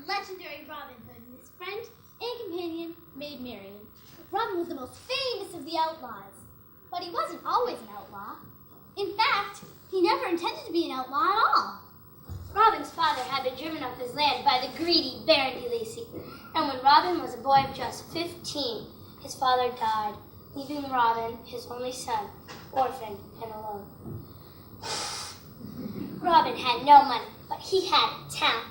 legendary Robin Hood and his friend and companion, Maid Marian. Robin was the most famous of the outlaws, but he wasn't always an outlaw. In fact, he never intended to be an outlaw at all. Robin's father had been driven off his land by the greedy Baron de Lacy, and when Robin was a boy of just 15, his father died, leaving Robin, his only son, orphaned and alone. Robin had no money, but he had talent.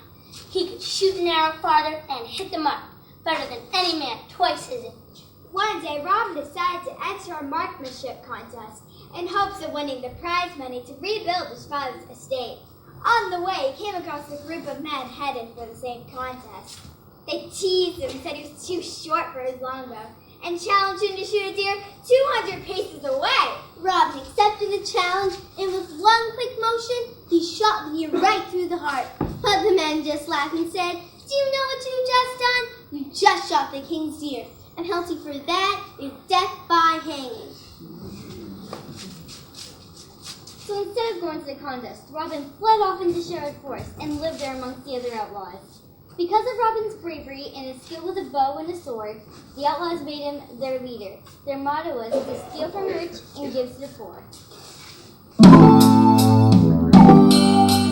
He could shoot an arrow farther and hit the mark better than any man twice his age. One day, Robin decided to enter a marksmanship contest in hopes of winning the prize money to rebuild his father's estate. On the way, he came across a group of men headed for the same contest. They teased him and said he was too short for his longbow and challenged him to shoot a deer 200 paces away. Robin accepted the challenge, and with one quick motion, he shot the deer right through the heart. But the men just laughed and said, "Do you know what you've just done? You just shot the king's deer, and penalty for that is death by hanging." So instead of going to the contest, Robin fled off into Sherwood Forest and lived there amongst the other outlaws. Because of Robin's bravery and his skill with a bow and a sword, the outlaws made him their leader. Their motto was to steal from the rich and give to the poor.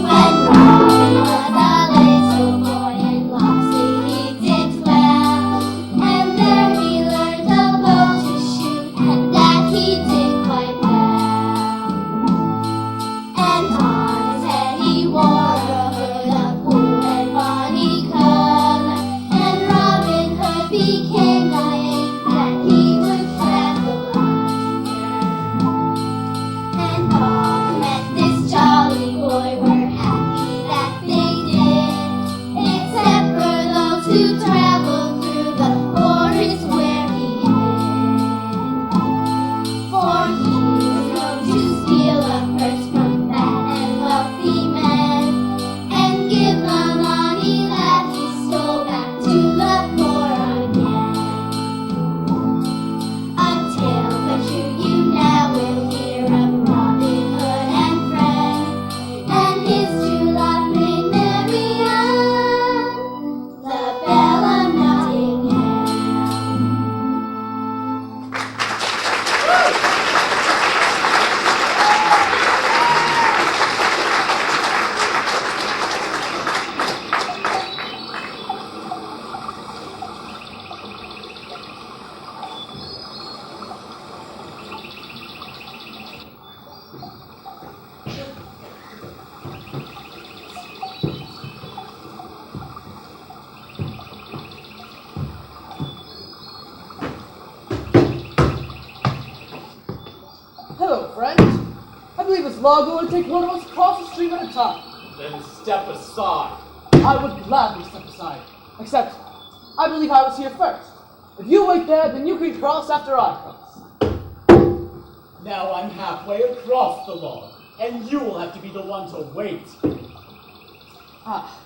When Robin was a little boy and lost, he did well, and there he learned the bow to shoot, and that he did quite well. And on his head he wore a hood of blue and bonny color, and Robin Hood became the name that he would travel under. And all who met this jolly boy were happy that they did, except for those who traveled through the forest where he hid. For he was known to steal a purse from fat and wealthy men, and give the money that he stole back to the poor again. A tale but true you now will hear of Robin Hood and friends, and his true love Maid Marian, the Belle of Nottingham. Hello, friend. I believe it's lawful to take one of us across the stream at a time. Then step aside. I would gladly step aside, except I believe I was here first. If you wait there, then you can cross after I cross. Now I'm halfway across the log, and you will have to be the one to wait. Ah.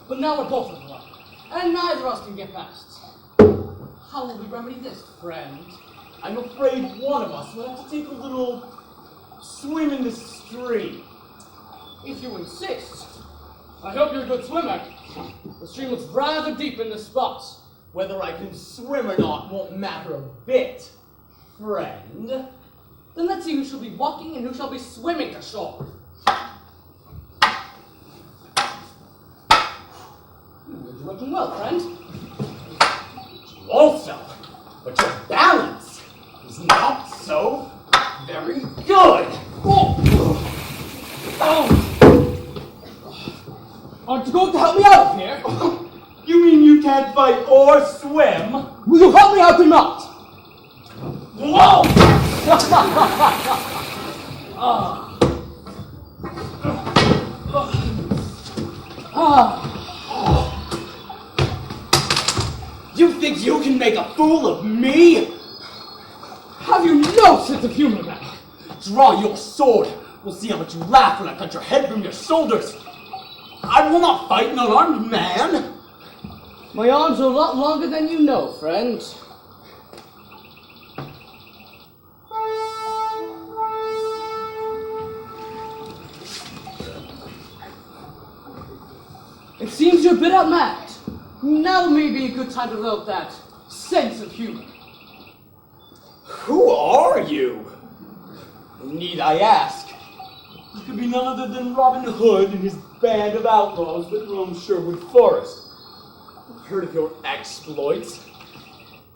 But now we're both in the log, and neither of us can get past. How will we remedy this, friend? I'm afraid one of us will have to take a little swim in the stream. If you insist. I hope you're a good swimmer. The stream looks rather deep in this spot. Whether I can swim or not won't matter a bit, friend. Then let's see who shall be walking and who shall be swimming to shore. You're looking well, friend. You also, but your balance is not so very good. Aren't you going to help me out of here? You mean you can't fight or swim? Will you help me out or not? Whoa! You think you can make a fool of me? Have you no sense of humor, man? Draw your sword. We'll see how much you laugh when I cut your head from your shoulders. I will not fight an unarmed man. My arms are a lot longer than you know, friend. It seems you're a bit outmatched. Now may be a good time to develop that sense of humor. Who are you? Need I ask? You could be none other than Robin Hood and his band of outlaws that roam Sherwood Forest. I've heard of your exploits,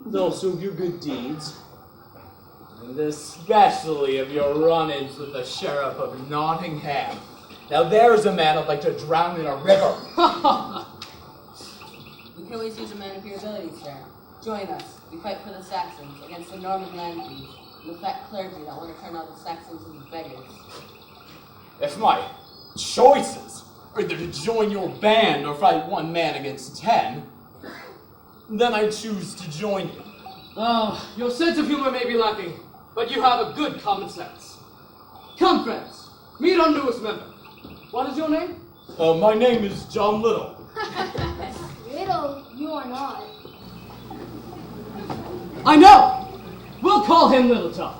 and also of your good deeds, and especially of your run-ins with the Sheriff of Nottingham. Now there's a man I'd like to drown in a river. We can always use a man of your abilities, Sheriff. Join us. We fight for the Saxons against the Norman land thieves and the fat clergy that want to turn all the Saxons into beggars. If my choices are either to join your band or fight one man against 10, then I choose to join you. Your sense of humor may be lacking, but you have a good common sense. Come, friends, meet our newest member. What is your name? My name is John Little. Little, you are not. I know! We'll call him Little Tom.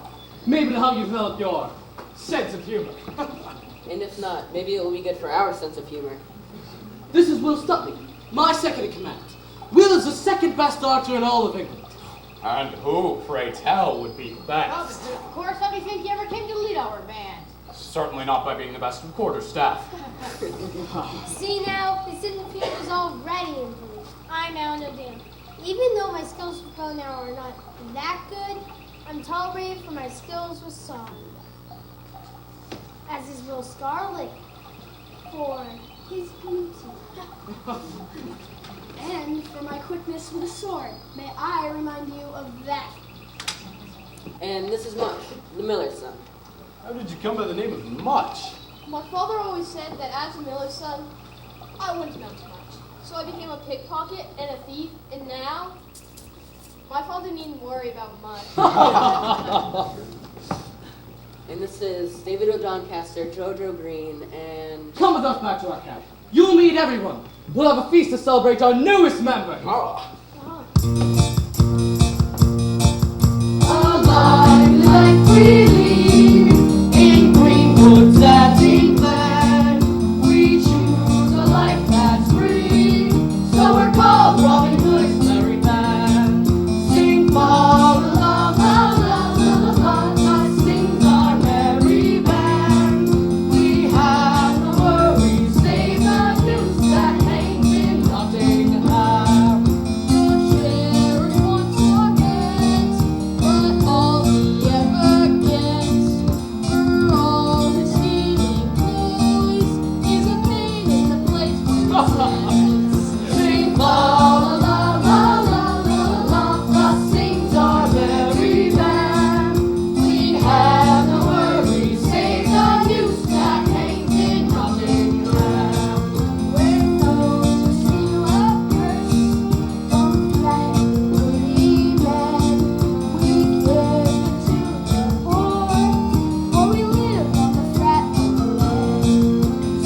Maybe to help you develop your sense of humor. And if not, maybe it will be good for our sense of humor. This is Will Stutley, my second in command. Will is the second best archer in all of England. And who, pray tell, would be best? Of course, how do you think he ever came to lead our band? Certainly not by being the best of quarterstaff. See now, his sense of humor is already improved. I now know Dan. Even though my skills for bow now are not that good, I'm tolerated for my skills with song. As is Will Scarlet for his beauty. And for my quickness with a sword. May I remind you of that. And this is Mush, the miller's son. How did you come by the name of Much? My father always said that as a miller's son, I wouldn't amount to much. So I became a pickpocket and a thief, and now my father needn't worry about much. And this is David O'Doncaster, Jojo Green, and... Come with us back to our camp. You'll meet everyone. We'll have a feast to celebrate our newest member. Alive like freely in green woods that England. We choose a life that's free, so we're called Robin Hood's merry band. Sing fa la la la la la la, sings our merry band. We have no worries, save the news that hangs in Nottingham. The sheriff wants our heads, but all he ever gets for all his stealing boys is a pain in the place where he sits. Sing fa la la la la la la, sings our merry band. We have no worries, save the news that hangs in Nottingham. Where those who steal a purse don't flag pretty men, we give it to the poor, for we live on the fat of the land.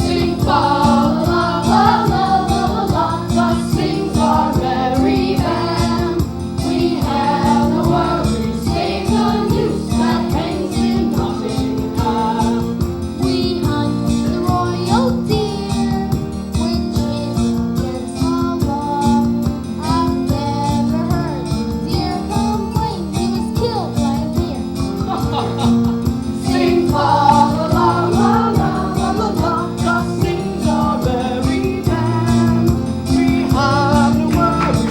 Sing fa la la la la la la, sings our merry band. We have no worries, save the news that hangs in Nottingham. We hunt the royal deer, which is our law. I've never heard the deer complain he was killed by a deer. Sing fa la la la la la la la, sings our merry band. We have no worries.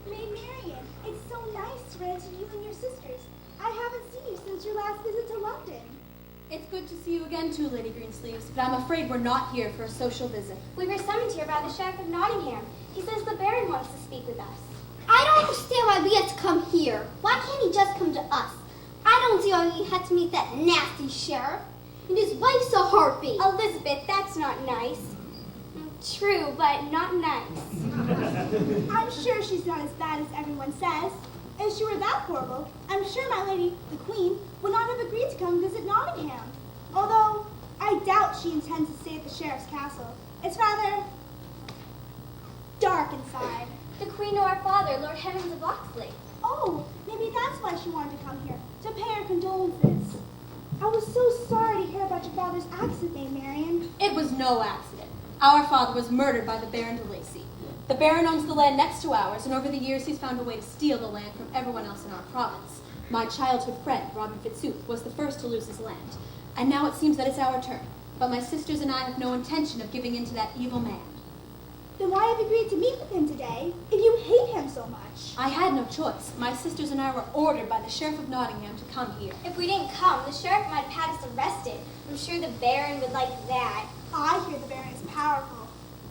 Maid Marian, it's so nice to run into you and your sisters. I haven't seen you since your last visit to London. It's good to see you again too, Lady Greensleeves, but I'm afraid we're not here for a social visit. We were summoned here by the Sheriff of Nottingham. He says the Baron wants to speak with us. I don't understand why we have to come here. Why can't he just come to us? I Bounty on he had to meet that nasty sheriff. And his wife's a harpy. Elizabeth, that's not nice. True, but not nice. I'm sure she's not as bad as everyone says. If she were that horrible, I'm sure my lady, the Queen, would not have agreed to come visit Nottingham. Although, I doubt she intends to stay at the sheriff's castle. It's rather dark inside. The Queen knew our father, Lord Heavens of Locksley. Oh, maybe that's why she wanted to come here, to pay her condolences. I was so sorry to hear about your father's accident, Maid Marian. It was no accident. Our father was murdered by the Baron de Lacy. The Baron owns the land next to ours, and over the years he's found a way to steal the land from everyone else in our province. My childhood friend, Robin Fitzooth, was the first to lose his land. And now it seems that it's our turn. But my sisters and I have no intention of giving in to that evil man. Then why have you agreed to meet with him today, if you hate him so much? I had no choice. My sisters and I were ordered by the Sheriff of Nottingham to come here. If we didn't come, the sheriff might have had us arrested. I'm sure the Baron would like that. I hear the Baron is powerful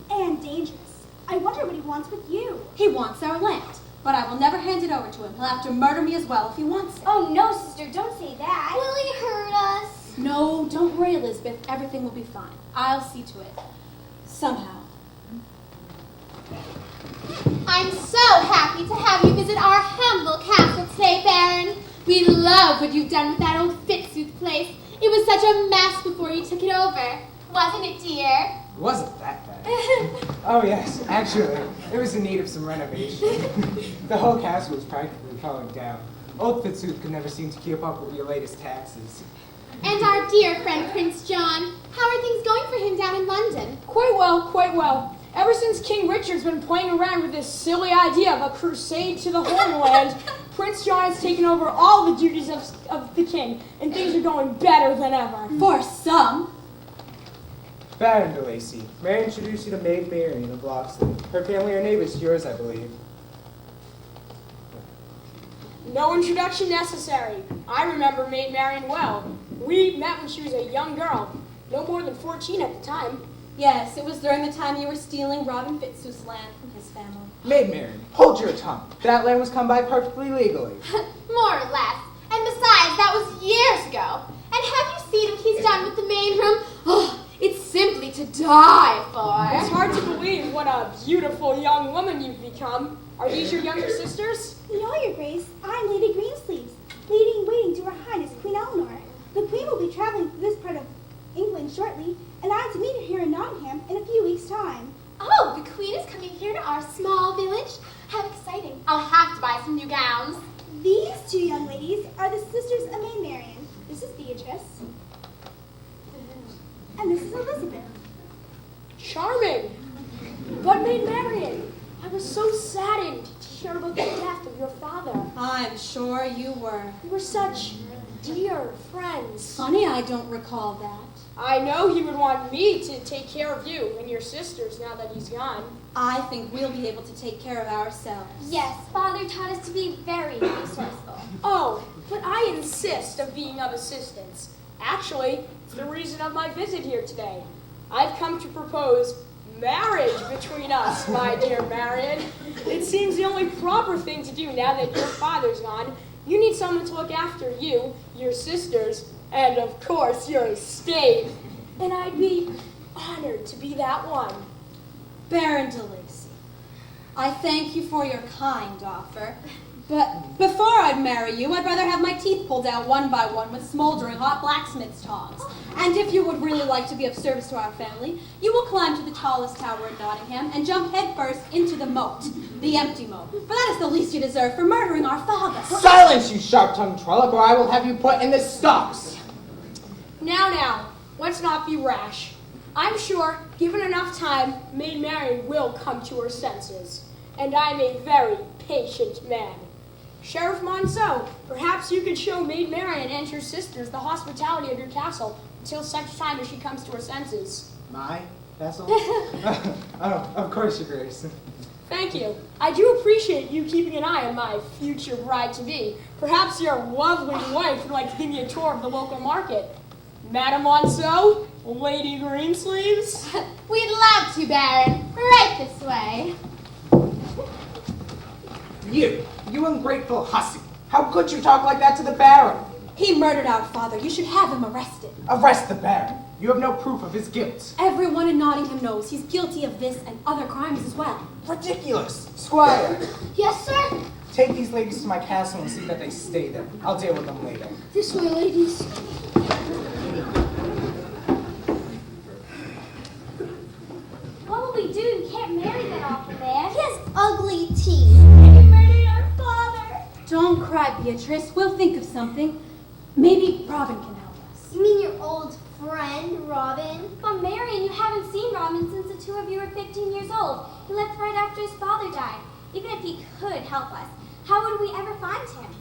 and dangerous. I wonder what he wants with you. He wants our land, but I will never hand it over to him. He'll have to murder me as well if he wants it. Oh no, sister, don't say that. Will he hurt us? No, don't worry, Elizabeth. Everything will be fine. I'll see to it. Somehow. I'm so happy to have you visit our humble castle today, Baron. We love what you've done with that old Fitzooth place. It was such a mess before you took it over. Wasn't it, dear? It wasn't that bad. Oh yes, actually, it was in need of some renovation. The whole castle was practically falling down. Old Fitzooth could never seem to keep up with your latest taxes. And our dear friend Prince John, how are things going for him down in London? Quite well, quite well. Ever since King Richard's been playing around with this silly idea of a crusade to the Holy Land, Prince John has taken over all the duties of the king, and things are going better than ever. For some. Baron de Lacy, may I introduce you to Maid Marian of Locksley? Her family are neighbors to yours, I believe. No introduction necessary. I remember Maid Marian well. We met when she was a young girl, no more than 14 at the time. Yes, it was during the time you were stealing Robin Fitzooth's land from his family. Maid Marian, hold your tongue. That land was come by perfectly legally. More or less. And besides, that was years ago. And have you seen what he's done with the main room? Oh, it's simply to die for. It's hard to believe what a beautiful young woman you've become. Are these your younger sisters? No, Your Grace, I'm Lady Greensleeves, lady in waiting to Her Highness Queen Eleanor. The Queen will be traveling through this part of England shortly, and I'm to meet her here in Nottingham in a few weeks' time. Oh, the Queen is coming here to our small village? How exciting. I'll have to buy some new gowns. These two young ladies are the sisters of Maid Marian. This is Beatrice. And this is Elizabeth. Charming. But Maid Marian, I was so saddened to hear about the death of your father. I'm sure you were. We were such dear friends. Funny I don't recall that. I know he would want me to take care of you and your sisters now that he's gone. I think we'll be able to take care of ourselves. Yes, Father taught us to be very resourceful. Oh, but I insist of being of assistance. Actually, it's the reason of my visit here today. I've come to propose marriage between us, my dear Marian. It seems the only proper thing to do now that your father's gone. You need someone to look after you, your sisters, and of course your estate. And I'd be honored to be that one. Baron de Lacy, I thank you for your kind offer, but before I'd marry you, I'd rather have my teeth pulled out one by one with smoldering hot blacksmith's tongs. And if you would really like to be of service to our family, you will climb to the tallest tower in Nottingham and jump headfirst into the moat, the empty moat. For that is the least you deserve for murdering our father. Silence, you sharp-tongued trollope, or I will have you put in the stocks. Now, let's not be rash. I'm sure, given enough time, Maid Marian will come to her senses. And I'm a very patient man. Sheriff Monceau, perhaps you could show Maid Marian and her sisters the hospitality of your castle until such time as she comes to her senses. My castle? Oh, of course, Your Grace. Thank you. I do appreciate you keeping an eye on my future bride-to-be. Perhaps your lovely wife would like to give me a tour of the local market. Madame Monceau, Lady Greensleeves. We'd love to, Baron. Right this way. You ungrateful hussy. How could you talk like that to the Baron? He murdered our father. You should have him arrested. Arrest the Baron. You have no proof of his guilt. Everyone in Nottingham knows he's guilty of this and other crimes as well. Ridiculous. Squire, Yes, sir? take these ladies to my castle and see that they stay there. I'll deal with them later. This way, ladies. What will we do? You can't marry that awful man. He has ugly teeth. He murdered our father. Don't cry, Beatrice. We'll think of something. Maybe Robin can help us. You mean your old friend, Robin? But Marian, you haven't seen Robin since the two of you were 15 years old. He left right after his father died. Even if he could help us, how would we ever find him?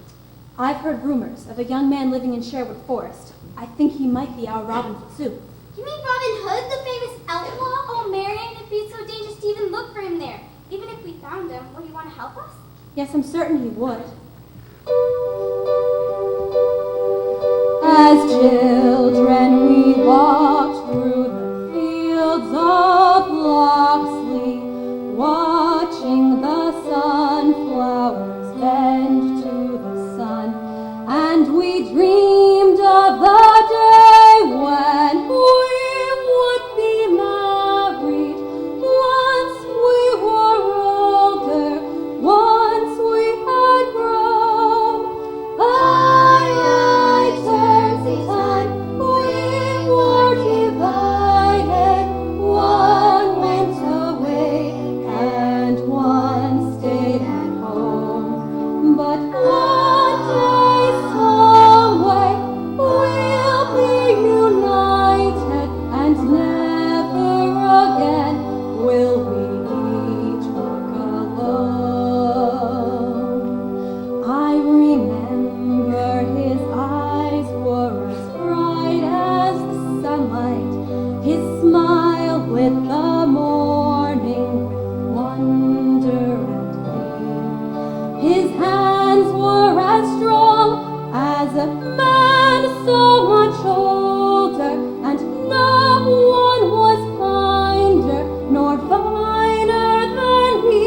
I've heard rumors of a young man living in Sherwood Forest. I think he might be our Robin Fitzooth. You mean Robin Hood, the famous outlaw? Oh, Marian, it'd be so dangerous to even look for him there. Even if we found him, would he want to help us? Yes, I'm certain he would. As children we walked through the fields of Locksley, watching the sunflowers bend to the sun, and we dreamed of the day when we would be married. Once we were older, once we had grown. I turns in time, we were divided. One went away and one stayed at home. But one day, some way, we'll be united, and never again will we each walk alone. I remember his eyes were as bright as the sunlight, his smile lit the morning with wonder and glee. His hands were as strong as a man so much older, and no one was kinder nor finer than he.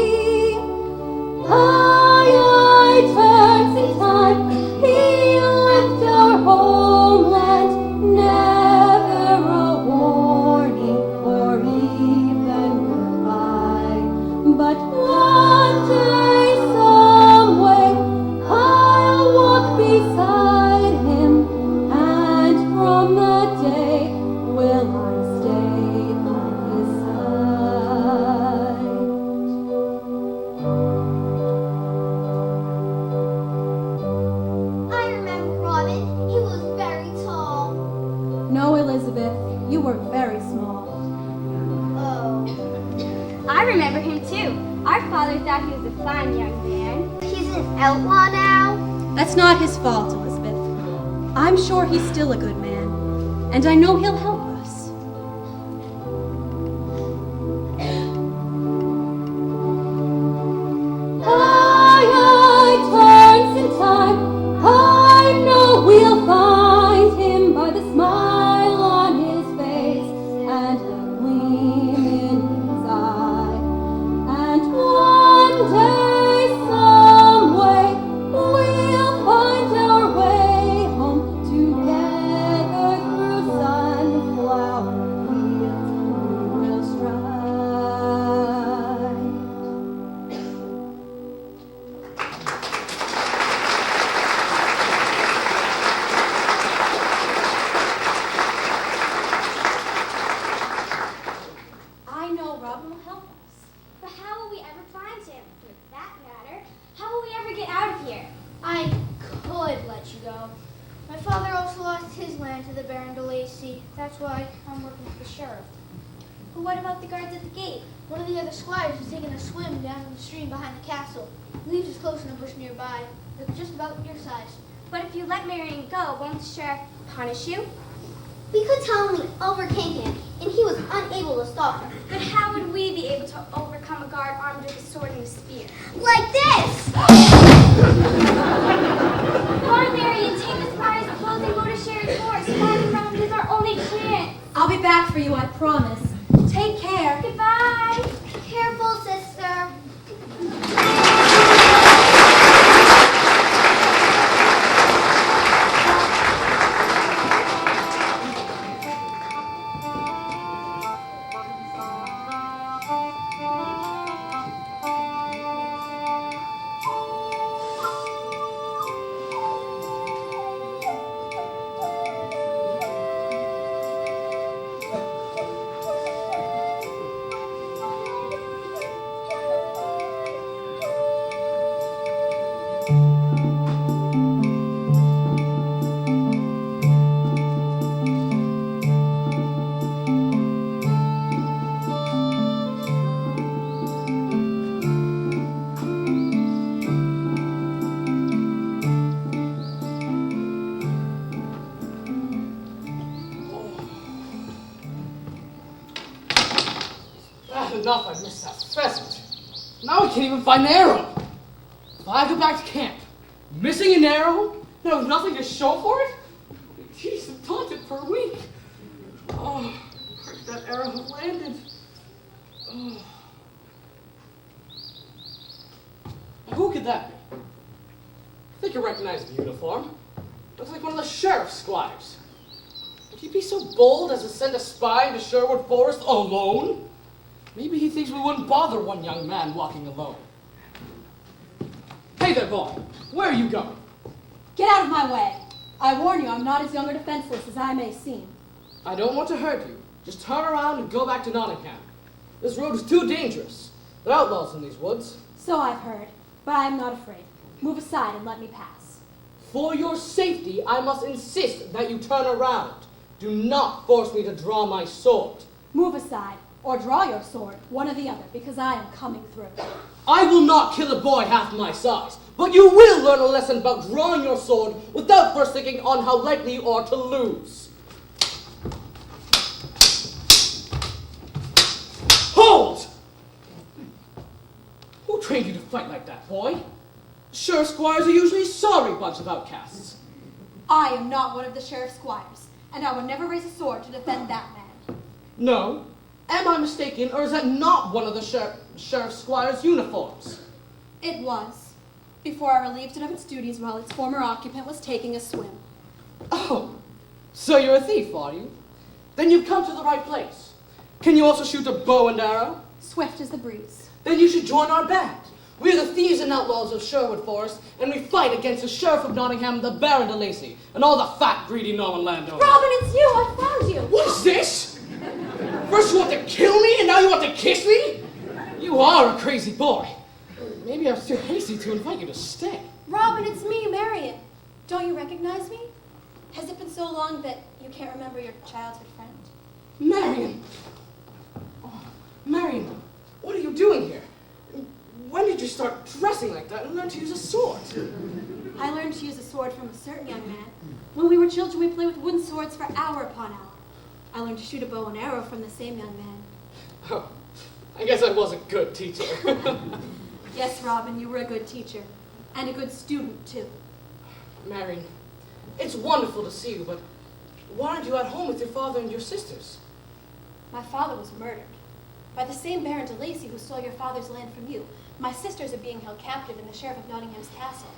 I turns in time, he left our homeland, never a warning or even goodbye. But one day, some way, I'll walk beside him, and from that day will I stay by his side. I remember Robin. He was very tall. No, Elizabeth, you were very small. Oh. I remember him too. Our father thought he was a fine young man. He's an outlaw now? That's not his fault, Elizabeth. I'm sure he's still a good man, and I know he'll help us. I turns in time, I know we'll find him by the smile on his face and the gleam in his eye. And one day, some way, we'll find our way home together through sunflower fields we will stride. I know Robin will help us. But how will we ever find him? For that matter, how will we ever get out of here? I could let you go. My father also lost his land to the Baron de Lacy. That's why I'm working for the sheriff. But what about the guards at the gate? One of the other squires is taking a swim down in the stream behind the castle. He leaves his clothes in a bush nearby. They're just about your size. But if you let Marian go, won't the sheriff punish you? We could tell him we overcame him, and he was unable to stop him. But how would we be able to overcome a guard armed with a sword and a spear? Like this! Come on, Marian, take the squire's clothes and go to Sherwood Forest. Finding Robin is our only chance. I'll be back for you, I promise. Take care. Goodbye. Careful, sister. Bad enough I missed that pheasant. Now I can't even find an arrow. If I go back to camp, missing an arrow, and with nothing to show for it, geez, I've taught it for a week. Oh, where could that arrow have landed? Oh. Who could that be? I think I recognize the uniform. Looks like one of the sheriff's squires. Would he be so bold as to send a spy into Sherwood Forest alone? Maybe he thinks we wouldn't bother one young man walking alone. Hey there, boy. Where are you going? Get out of my way. I warn you, I'm not as young or defenseless as I may seem. I don't want to hurt you. Just turn around and go back to Nottingham. This road is too dangerous. There are outlaws in these woods. So I've heard, but I am not afraid. Move aside and let me pass. For your safety, I must insist that you turn around. Do not force me to draw my sword. Move aside, or draw your sword, one or the other, because I am coming through. I will not kill a boy half my size, but you will learn a lesson about drawing your sword without first thinking on how likely you are to lose. Hold! Who trained you to fight like that, boy? Sure, squires are usually a sorry bunch of outcasts. I am not one of the sheriff's squires, and I would never raise a sword to defend that man. No. Am I mistaken, or is that not one of the sheriff's squires' uniforms? It was, before I relieved it of its duties while its former occupant was taking a swim. Oh, so you're a thief, are you? Then you've come to the right place. Can you also shoot a bow and arrow? Swift as the breeze. Then you should join our band. We are the thieves and outlaws of Sherwood Forest, and we fight against the Sheriff of Nottingham, the Baron de Lacy, and all the fat, greedy Norman landowners. Robin, it's you! I found you! What is this? First you want to kill me, and now you want to kiss me? You are a crazy boy. Maybe I was too hasty to invite you to stay. Robin, it's me, Marian. Don't you recognize me? Has it been so long that you can't remember your childhood friend? Marian! Oh, Marian, what are you doing here? When did you start dressing like that and learn to use a sword? I learned to use a sword from a certain young man. When we were children, we played with wooden swords for hour upon hour. I learned to shoot a bow and arrow from the same young man. Oh, I guess I was a good teacher. Yes, Robin, you were a good teacher. And a good student, too. Marian, it's wonderful to see you, but why aren't you at home with your father and your sisters? My father was murdered by the same Baron de Lacy who stole your father's land from you. My sisters are being held captive in the Sheriff of Nottingham's castle.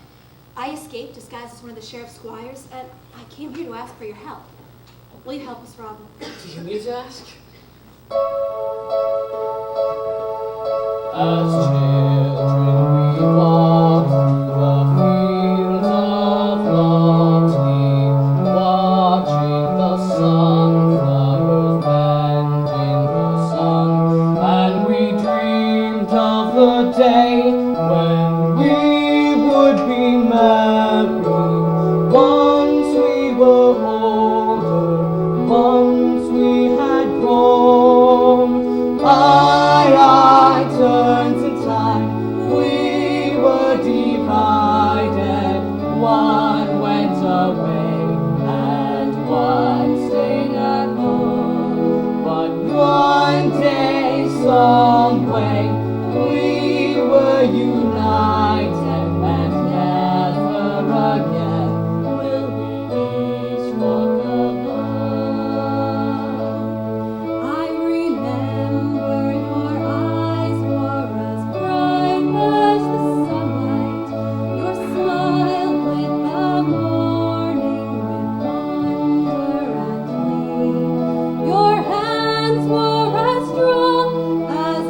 I escaped disguised as one of the sheriff's squires, and I came here to ask for your help. Will you help us, Robin? Do you need to ask? As children we walk through the fields of Locksley, watching the sunflowers bend in the sun, and we dreamed of the day when we would be married. Once we were older, once we had grown. I turns in time, we were divided. One went away and one stayed at home. But one day, some way, we were united, and never again will we be struck apart. I remember your eyes were as bright as the sunlight, your smile with the morning, with wonder and glee. Your hands were as strong as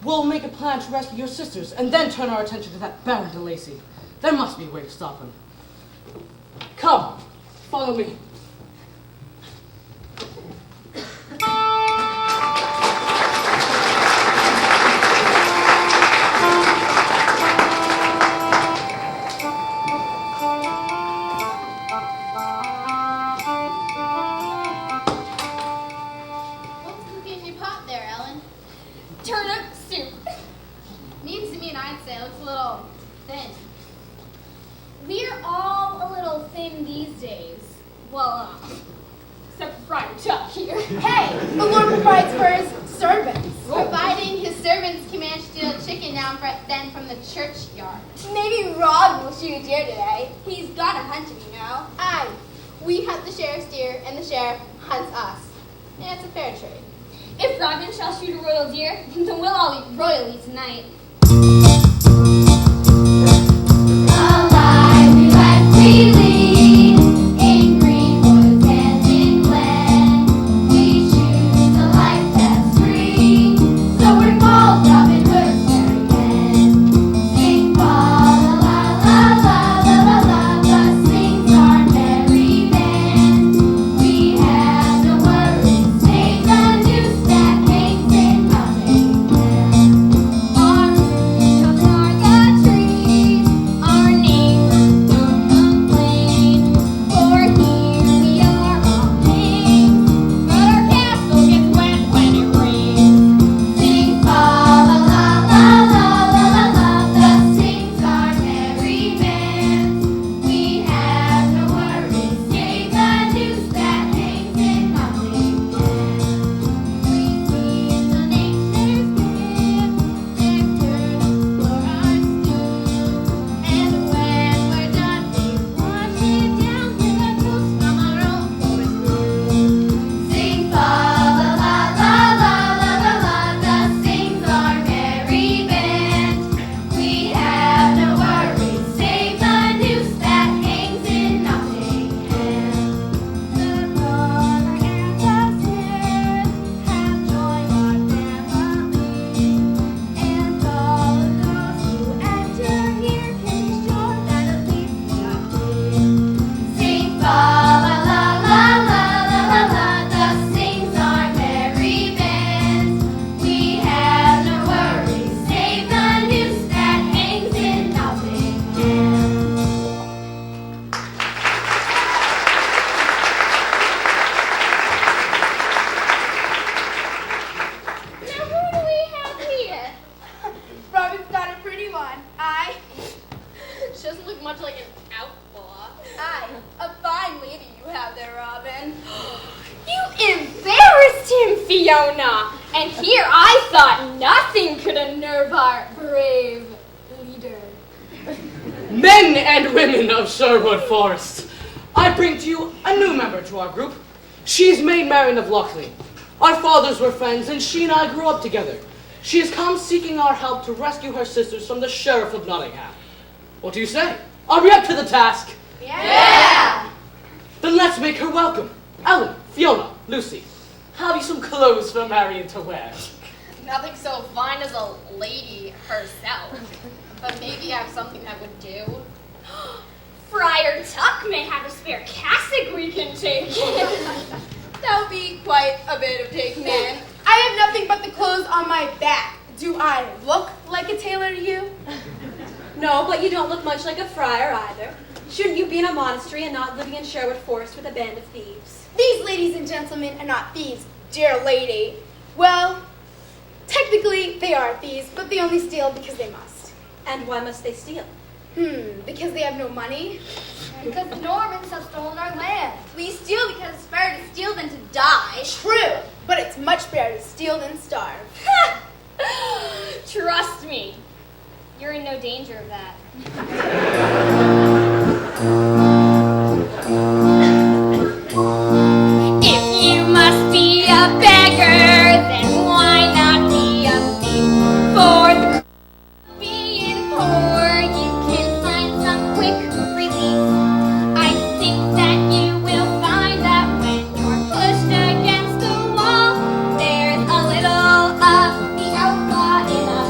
We'll make a plan to rescue your sisters and then turn our attention to that Baron de Lacy. There must be a way to stop him. Come, follow me. What's cooking in your pot there, Ellen? Turnip soup. Means to me, and I'd say it looks a little thin. We're all a little thin these days. Well, except for Friar Tuck here. Hey, the Lord provides for his servants. Providing his servants can manage to steal a chicken now then from the churchyard. Maybe Rob will shoot a deer today. He's got a hunting, you know. Aye, we hunt the sheriff's deer, and the sheriff hunts us. And it's a fair trade. If Robin shall shoot a royal deer, then we'll all eat royally tonight. Alive, we life freely in green woods and in glen. We choose a life that's free, so we're called Robin Hood's merry men. Sing fa la la la la la la la, thus sings our merry band. We have no worries, save the noose that hangs in Nottingham. Our roots are the trees, our neighbors don't complain, for here we are all kings, but our castle gets wet when it rains. Sing fa la la la la la la la, thus sings our merry band. We have no worries, save the noose that hangs in Nottingham. We feel the nature's gift, they've turned for our stew, and when we're done, we wash it down with a toast from our own forest brew. Sing fa la la la la la la la, thus sings our merry band. We have no worries, save the noose that hangs in Nottingham. The brother and the sister have joined our family, and all of those who enter here can be sure that at least we are free. Sing fa la la la la la la la, thus sings our merry band. We have no worries, save the noose that hangs in Nottingham. Now who do we have here? Robin's got a pretty one. She doesn't look much like an outlaw. Aye, a fine lady you have there, Robin. You embarrassed him, Fiona! And here I thought nothing could unnerve our brave leader. Men and women of Sherwood Forest, I bring to you a new member to our group. She's Maid Marian of Lockleigh. Our fathers were friends, and she and I grew up together. She has come seeking our help to rescue her sisters from the Sheriff of Nottingham. What do you say? Are we up to the task? Yeah! Then let's make her welcome. Ellen, Fiona, Lucy, have you some clothes for Marian to wear? Nothing so fine as a lady herself. But maybe I have something that would do. Friar Tuck may have a spare cassock we can take. That would be quite a bit of taking in. I have nothing but the clothes on my back. Do I look like a tailor to you? No, but you don't look much like a friar either. Shouldn't you be in a monastery and not living in Sherwood Forest with a band of thieves? These ladies and gentlemen are not thieves, dear lady. Well, technically they are thieves, but they only steal because they must. And why must they steal? Because they have no money. Because the Normans have stolen our land. We steal because it's better to steal than to die. True, but it's much better to steal than starve. Trust me, you're in no danger of that. If you must be a beggar, then why not be a thief? For the being poor, you can find some quick relief. I think that you will find that when you're pushed against the wall, there's a little of the outlaw in us.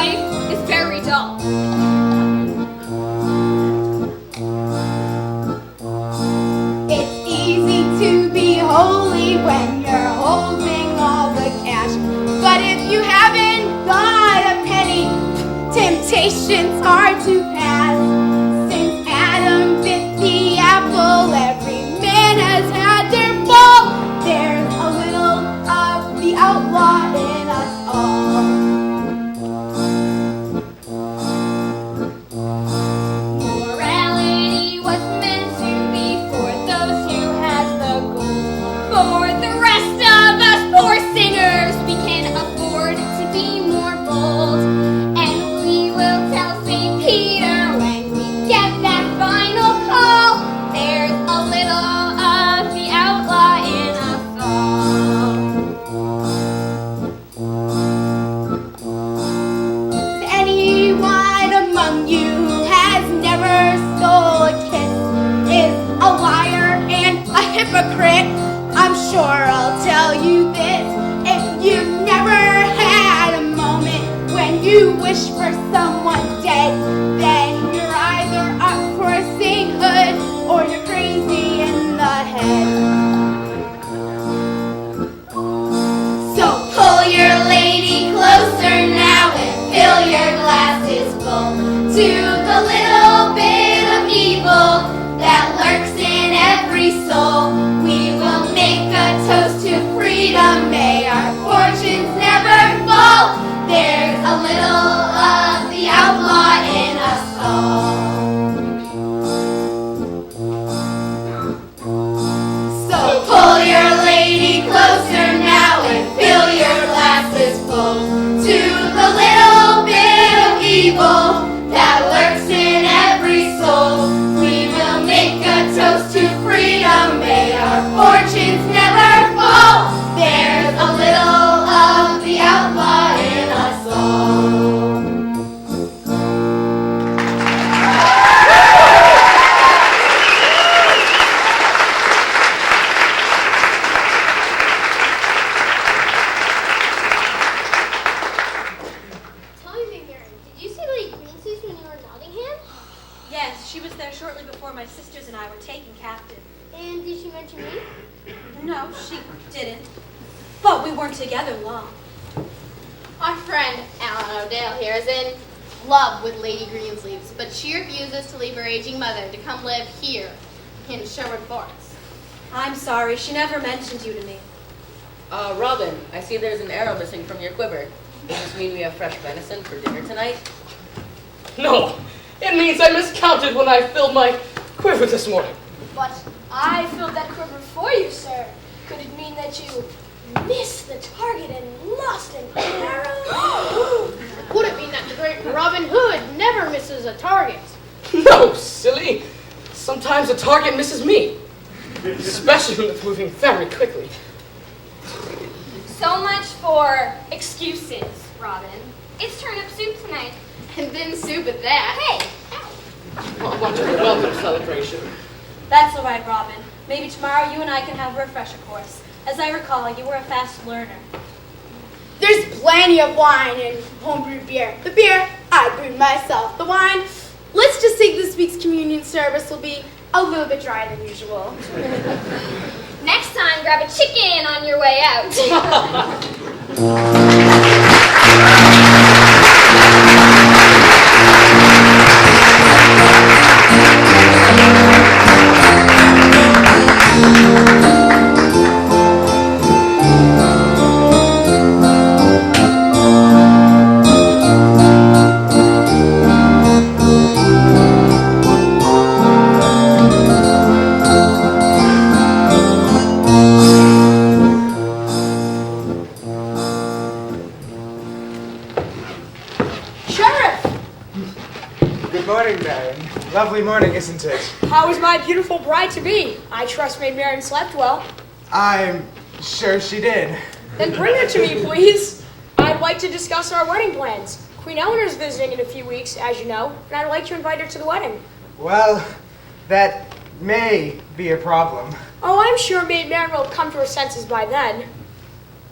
life is very dull. It's easy to be holy when you're holding all the cash. But if you haven't got a penny, temptation's hard to pass. Since Adam bit the apple, every man has had their fall. There's a little of the outlaw in us all. Morality was meant to be for those who had the gold. For the rest of us poor sinners, we can afford to be more bold. And we will tell St. Peter when we get that final call, there's a little of the outlaw in us all. Is anyone among you who has never stole a kiss, is a liar and a hypocrite? I'm sure I'll tell you this. If you've never had a moment when you wish for someone dead, then you're either up for a sainthood or you're crazy in the head. So pull your lady closer now and fill your glasses full to the little bit of evil that lurks in every soul. We will make a toast to freedom, may our fortunes never fall. There's a little of the outlaw in us all. So pull your lady closer now and fill your glasses full to the little bit of evil that lurks in every soul. We will make a toast to freedom, may our fortunes never fall. There's a little of the outlaw in us all. Tell me, Maid Marian, did you see Lady Greenslaves when you were in Nottingham? Yes, she was there shortly before my sisters and I were taken captive. And did she mention me? No, she didn't. But we weren't together long. Our friend Alan O'Dale here is in love with Lady Greensleeves, but she refuses to leave her aging mother to come live here in Sherwood Forest. I'm sorry, she never mentioned you to me. Robin, I see there's an arrow missing from your quiver. Does this mean we have fresh venison for dinner tonight? No, it means I miscounted when I filled my quiver this morning. But I filled that quiver for you, sir. Could it mean that you missed the target and lost an arrow? Would it mean that the great Robin Hood never misses a target? No, silly. Sometimes a target misses me, especially when it's moving very quickly. So much for excuses, Robin. It's turnip soup tonight, and then soup at that. Hey! Well, much of a welcome celebration. That's all right, Robin. Maybe tomorrow you and I can have a refresher course. As I recall, you were a fast learner. There's plenty of wine and homebrewed beer. The beer, I brewed myself. The wine, let's just say this week's communion service will be a little bit drier than usual. Next time, grab a chicken on your way out. Good morning, Marian. Lovely morning, isn't it? How is my beautiful bride-to-be? I trust Maid Marian slept well. I'm sure she did. Then bring her to me, please. I'd like to discuss our wedding plans. Queen Eleanor's visiting in a few weeks, as you know, and I'd like to invite her to the wedding. Well, that may be a problem. Oh, I'm sure Maid Marian will come to her senses by then.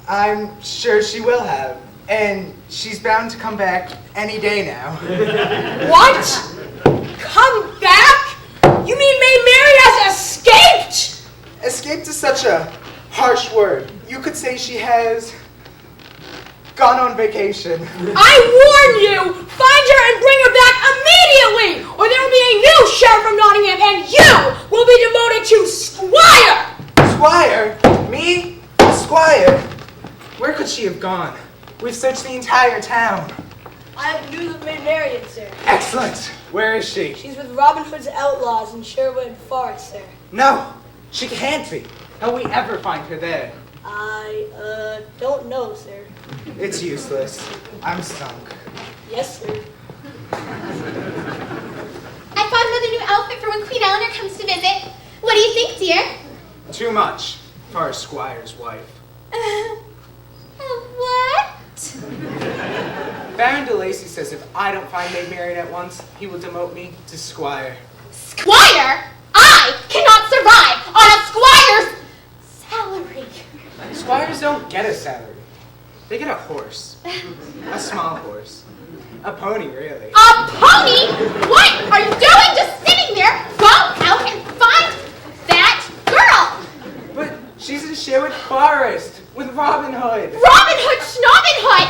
I'm sure she will have. And she's bound to come back any day now. What? Come back? You mean Maid Marian has escaped? Escaped is such a harsh word. You could say she has gone on vacation. I warn you! Find her and bring her back immediately! Or there will be a new sheriff from Nottingham and you will be demoted to Squire! Squire? Me? Squire? Where could she have gone? We've searched the entire town. I have news of Maid Marian, sir. Excellent. Where is she? She's with Robin Hood's outlaws in Sherwood Forest, sir. No, she can't be. How will we ever find her there? I, don't know, sir. It's useless. I'm sunk. Yes, sir. I found another new outfit for when Queen Eleanor comes to visit. What do you think, dear? Too much for a squire's wife. What? Baron de Lacy says if I don't find Maid Marian at once, he will demote me to squire. Squire? I cannot survive on a squire's salary. Squires don't get a salary. They get a horse. A small horse. A pony, really. A pony? What are you doing just sitting there? Go out and find that girl. But she's in Sherwood Forest with Robin Hood. Robin Hood, Schnobbin Hood!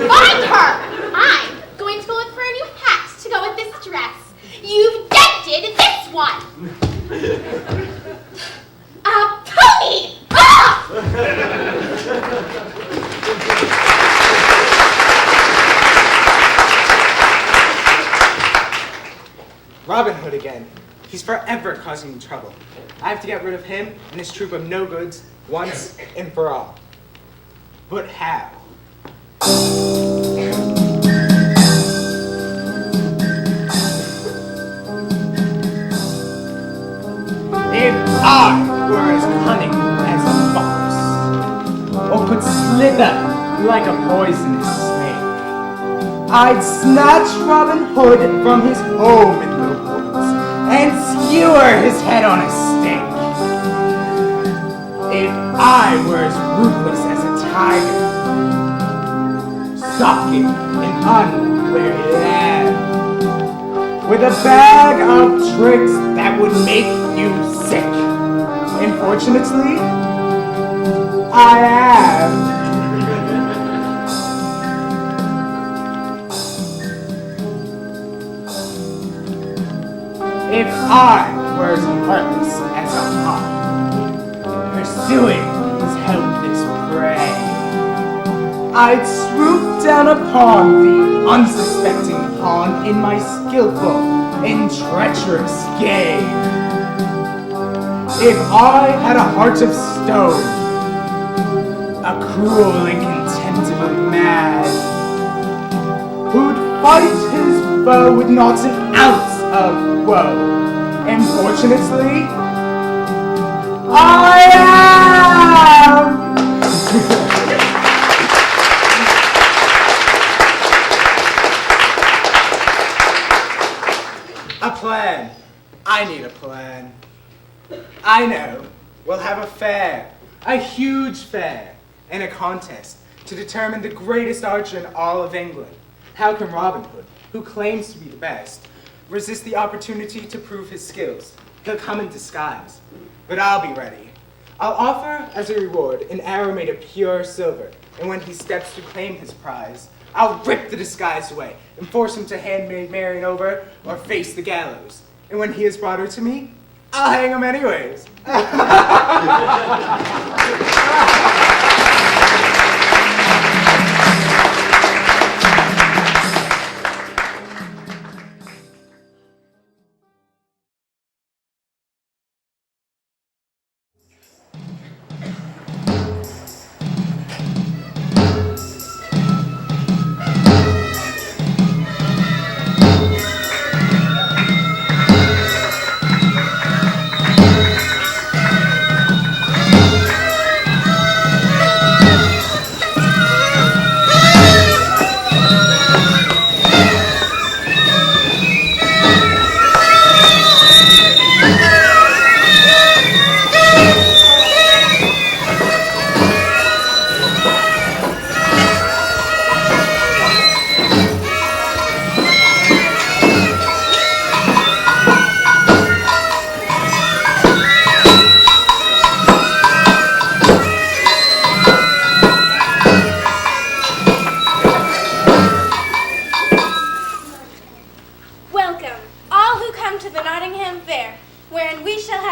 Find her! I'm going to go look for a new hat to go with this dress. You've dented this one. A pony! Ah! Robin Hood again. He's forever causing me trouble. I have to get rid of him and his troop of no-goods once and for all. But how? If I were as cunning as a fox, or could slither like a poisonous snake, I'd snatch Robin Hood from his home in the woods and skewer his head on a stake. If I were as ruthless as a tiger, stalking an unwary lamb, with a bag of tricks that would make you sick. Unfortunately, I am. If I were as heartless as a hawk, pursuing his helpless prey, I'd swoop down upon the unsuspecting pawn in my skillful and treacherous game. If I had a heart of stone, a cruel and contemptible man, who'd fight his foe with not an ounce of woe. Unfortunately, I am! A plan. I need a plan. I know. We'll have a fair, a huge fair, and a contest to determine the greatest archer in all of England. How can Robin Hood, who claims to be the best, resist the opportunity to prove his skills? He'll come in disguise, but I'll be ready. I'll offer as a reward an arrow made of pure silver, and when he steps to claim his prize, I'll rip the disguise away and force him to hand Maid Marian over or face the gallows. And when he has brought her to me, I'll hang him anyways.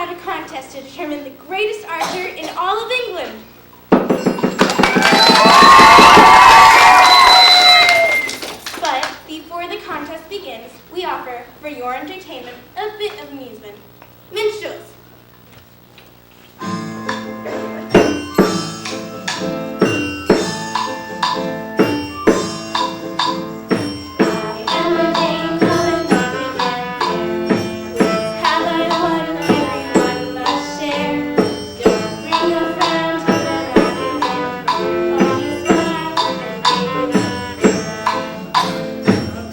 have a contest to determine the greatest archer in all of England. But before the contest begins, we offer, for your entertainment, a bit of amusement. Minstrels.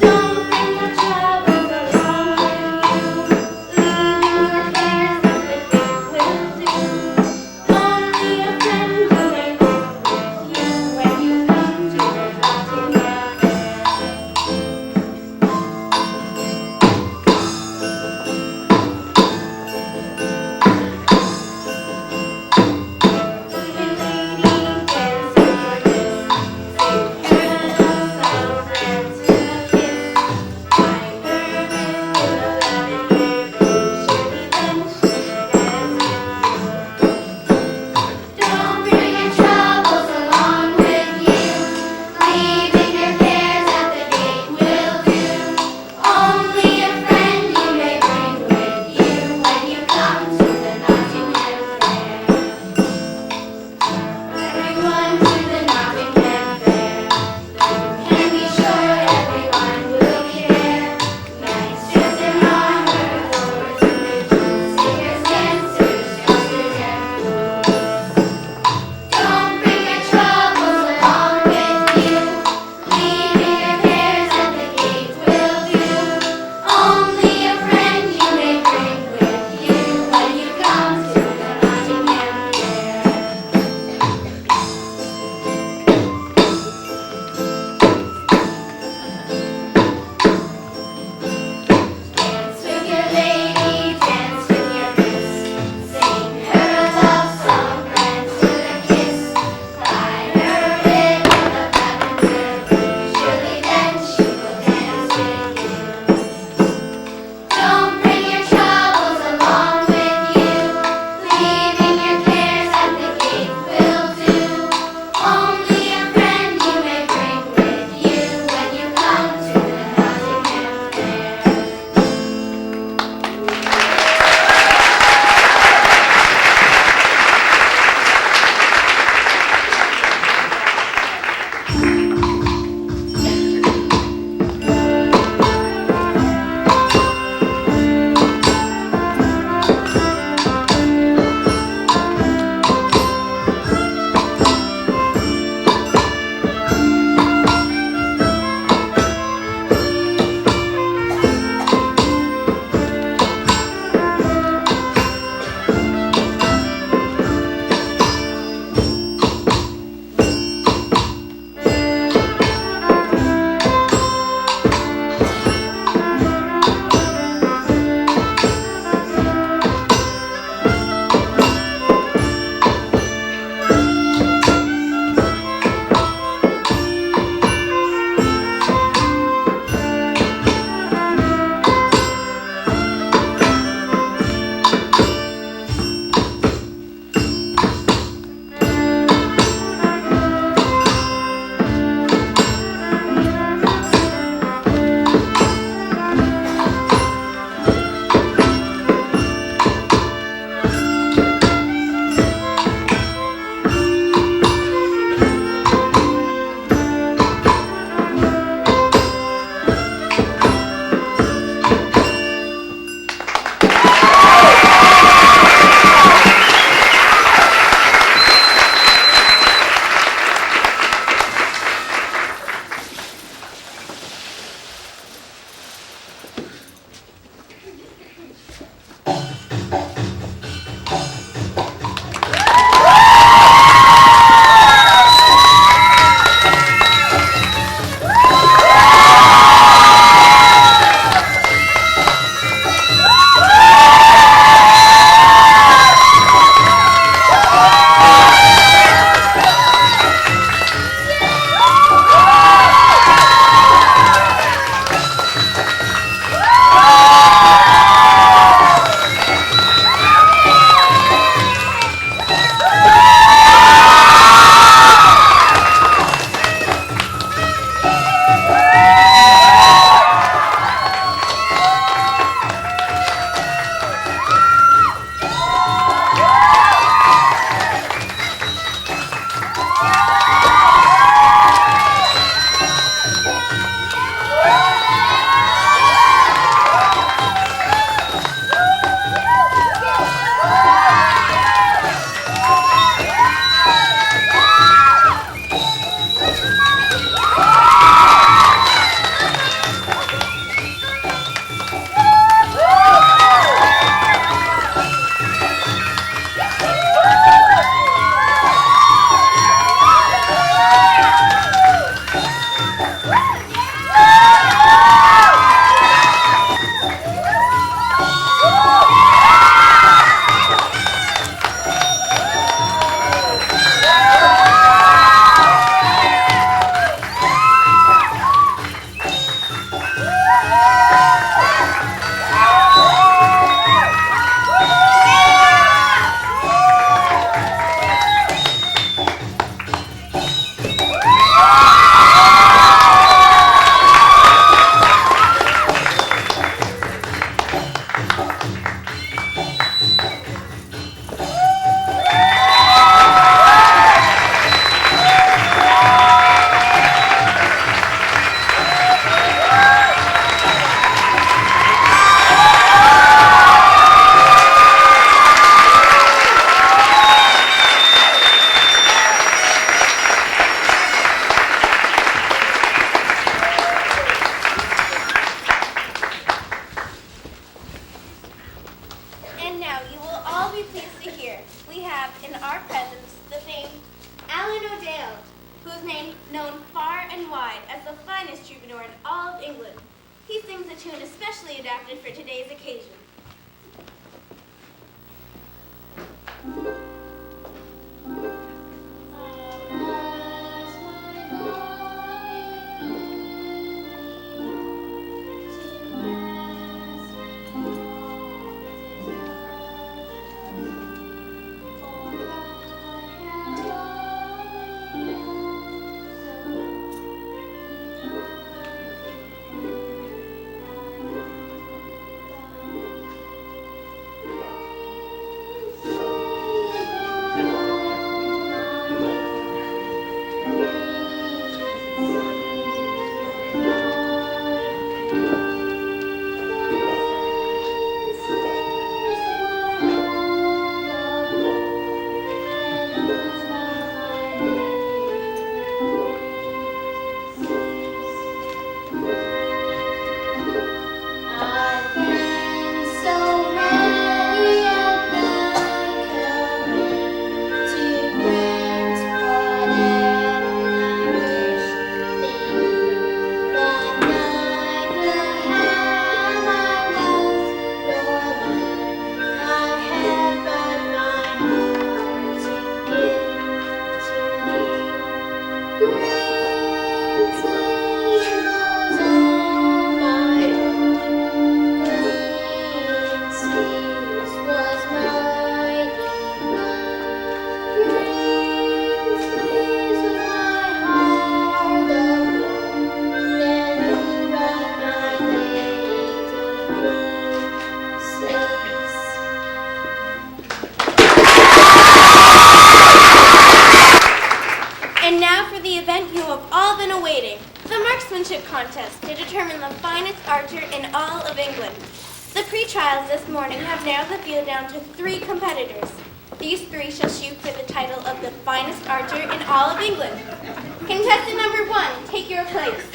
Don't bring your troubles along with you. Leaving your cares of England. He sings a tune especially adapted for today's occasion. And now for the event you have all been awaiting, the marksmanship contest to determine the finest archer in all of England. The pre-trials this morning have narrowed the field down to 3 competitors. These 3 shall shoot for the title of the finest archer in all of England. Contestant number 1, take your place.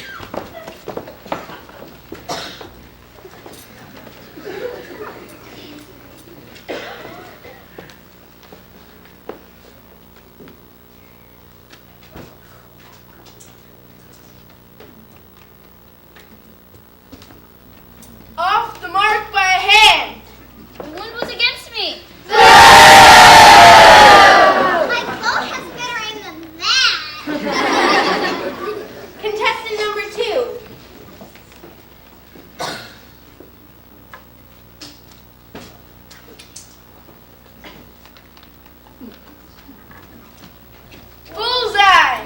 Off the mark by a hand. The wind was against me. My coat has better aim than that. Contestant number 2. Bullseye.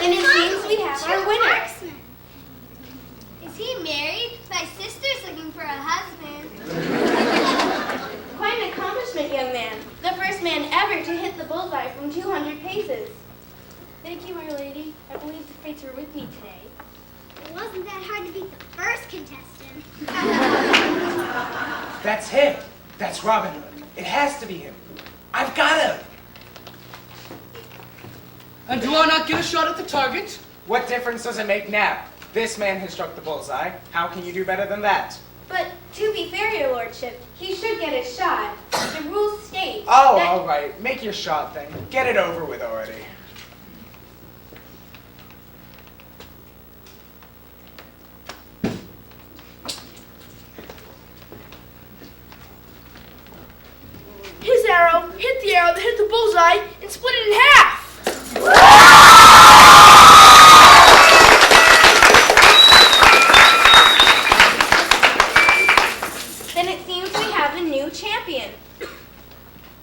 Then it seems we have our winner. Marksman. Is he married? My sister's looking for a husband. Quite an accomplishment, young man. The first man ever to hit the bullseye from 200 paces. Thank you, my lady. I believe the fates are with me today. It wasn't that hard to beat the first contestant. That's him. That's Robin Hood. It has to be him. I've got him. And do I not get a shot at the target? What difference does it make now? This man has struck the bullseye. How can you do better than that? But to be fair, your lordship, he should get a shot. The rules state Oh, that... all right. Make your shot then. Get it over with already. His arrow hit the arrow that hit the bullseye and split it in half. Then it seems we have a new champion.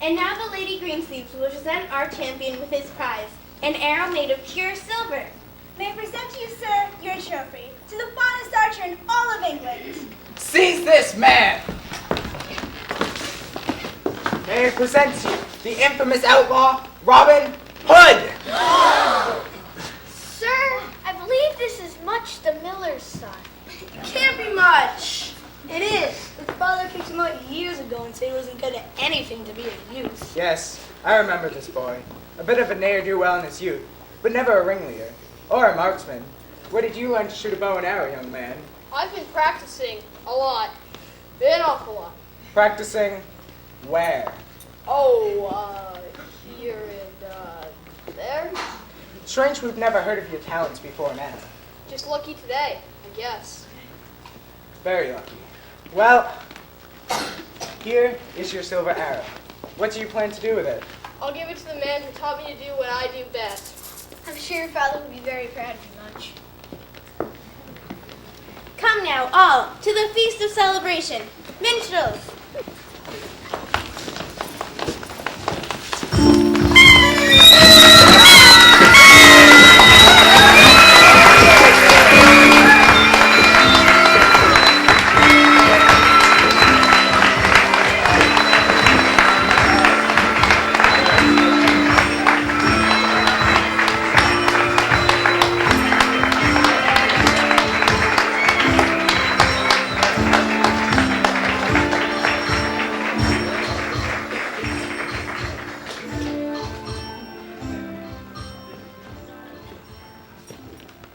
And now the Lady Greensleeves will present our champion with his prize, an arrow made of pure silver. May I present to you, sir, your trophy to the finest archer in all of England. Seize this man! May I present to you the infamous outlaw, Robin Hood! Sir, I believe this is Much the miller's son. Can't be much. It is. His father kicked him out years ago and said he wasn't good at anything to be of use. Yes, I remember this boy. A bit of a ne'er-do-well in his youth, but never a ringleader or a marksman. Where did you learn to shoot a bow and arrow, young man? I've been practicing a lot. An awful lot. Practicing where? Oh, here and there. Strange we've never heard of your talents before now. Just lucky today, I guess. Very lucky. Well, here is your silver arrow. What do you plan to do with it? I'll give it to the man who taught me to do what I do best. I'm sure your father would be very proud of you, Munch. Come now, all, to the feast of celebration. Minstrels!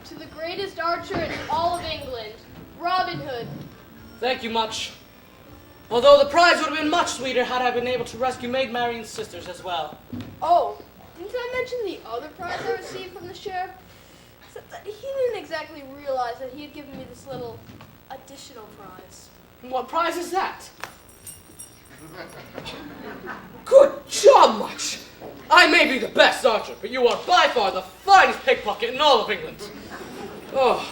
To the greatest archer in all of England, Robin Hood. Thank you much. Although the prize would have been much sweeter had I been able to rescue Maid Marian's sisters as well. Oh, didn't I mention the other prize I received from the sheriff? Except that he didn't exactly realize that he had given me this little additional prize. And what prize is that? Good job, Much! I may be the best archer, but you are by far the finest pickpocket in all of England. Oh,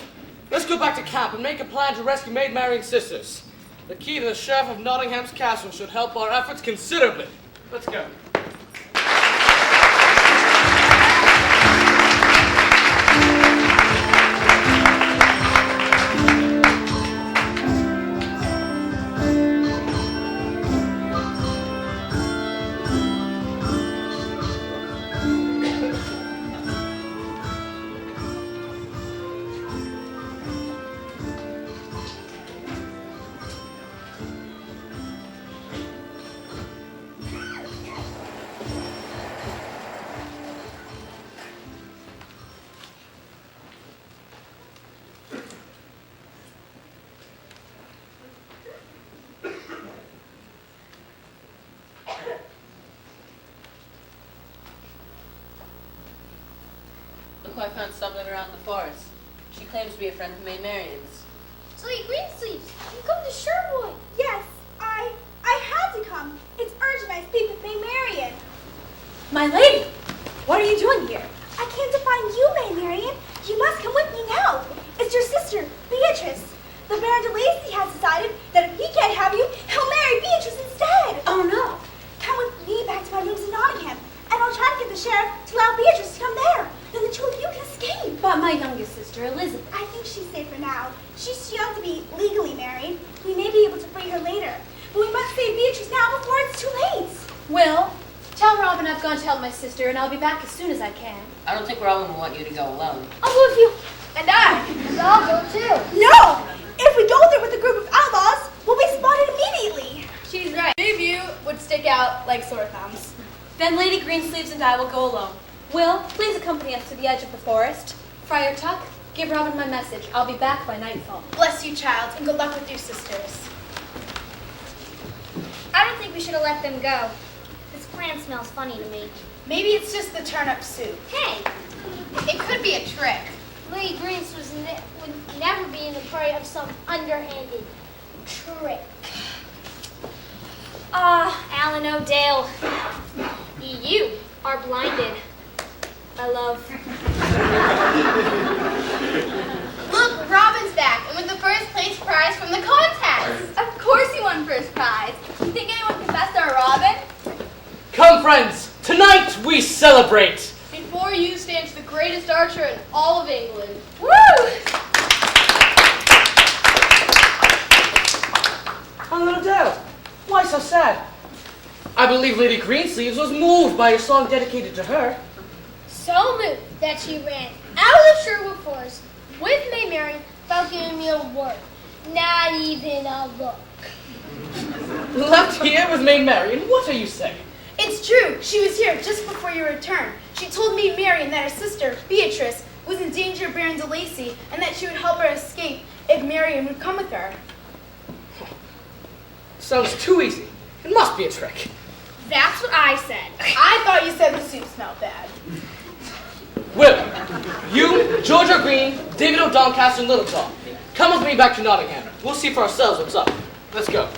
let's go back to camp and make a plan to rescue Maid Marian's sisters. The key to the Sheriff of Nottingham's castle should help our efforts considerably. Let's go. Look who I found stumbling around the forest. She claims to be a friend of Maid Marian's. So you Greensleeves, you come to Sherwood. Yes, I had to come. It's urgent I speak with Maid Marian. My lady, what are you doing here? I came to find you, Maid Marian. You must come with me now. It's your sister, Beatrice. The Baron de Lacy has decided that if he can't have you, he'll marry Beatrice instead. Oh no. Come with me back to my rooms in Nottingham, and I'll try to get the sheriff to allow Beatrice to come there. Then the two of you can escape. But my youngest sister, Elizabeth. I think she's safe for now. She's too young to be legally married. We may be able to free her later. But we must save Beatrice now before it's too late. Will, tell Robin I've gone to help my sister and I'll be back as soon as I can. I don't think Robin will want you to go alone. I'll go with you. And I. And I'll go too. No! If we go there with a group of outlaws, we'll be spotted immediately. She's right. Three of you would stick out like sore thumbs. Then Lady Greensleeves and I will go alone. Will, please accompany us to the edge of the forest. Friar Tuck, give Robin my message. I'll be back by nightfall. Bless you, child, and good luck with your sisters. I don't think we should have let them go. This plan smells funny to me. Maybe it's just the turnip soup. Hey, It could be a trick. Lady Greens would never be in the prey of some underhanded trick. Alan O'Dale, you are blinded by love. Look, Robin's back, and with the first place prize from the contest. Of course he won first prize. You think anyone can best our Robin? Come, friends, tonight we celebrate. Before you stands the greatest archer in all of England. Woo! Alan O'Dell, why so sad? I believe Lady Greensleeves was moved by a song dedicated to her. So moved that she ran out of the Sherwood Forest with Maid Marian without giving me a word. Not even a look. Left here with Maid Marian? What are you saying? It's true. She was here just before your return. She told Maid Marian that her sister, Beatrice, was in danger of Baron de Lacy and that she would help her escape if Marian would come with her. Sounds too easy. It must be a trick. That's what I said. I thought you said the soup smelled bad. Will, You, Georgia Green, David O'Doncaster, and Little Tom. Come with me back to Nottingham. We'll see for ourselves what's up. Let's go.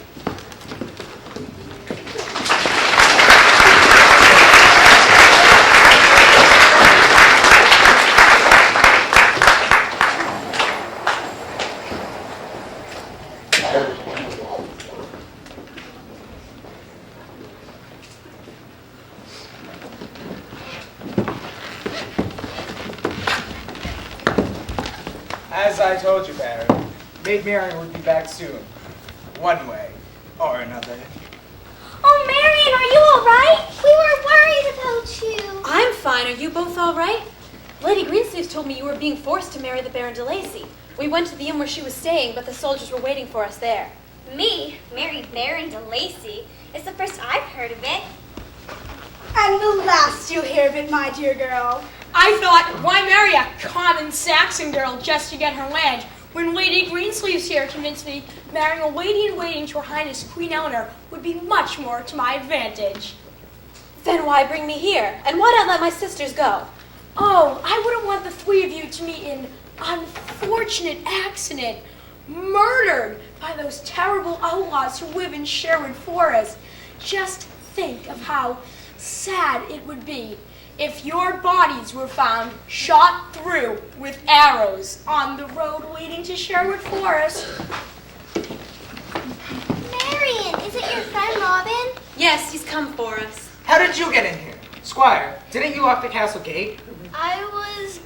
As I told you, Baron, Maid Marian would be back soon. One way or another. Oh, Marian, are you all right? We were worried about you. I'm fine. Are you both all right? Lady Greensleeves told me you were being forced to marry the Baron de Lacy. We went to the inn where she was staying, but the soldiers were waiting for us there. Me? Marry Baron de Lacy? It's the first I've heard of it. And the last you'll hear of it, my dear girl. I thought, why marry a common Saxon girl just to get her land, when Lady Greensleeves here convinced me marrying a lady-in-waiting to Her Highness Queen Eleanor would be much more to my advantage. Then why bring me here? And why not let my sisters go? Oh, I wouldn't want the three of you to meet in unfortunate accident, murdered by those terrible outlaws who live in Sherwood Forest. Just think of how sad it would be if your bodies were found shot through with arrows on the road leading to Sherwood Forest. Marian, is it your friend Robin? Yes, he's come for us. How did you get in here? Squire, didn't you lock the castle gate? I was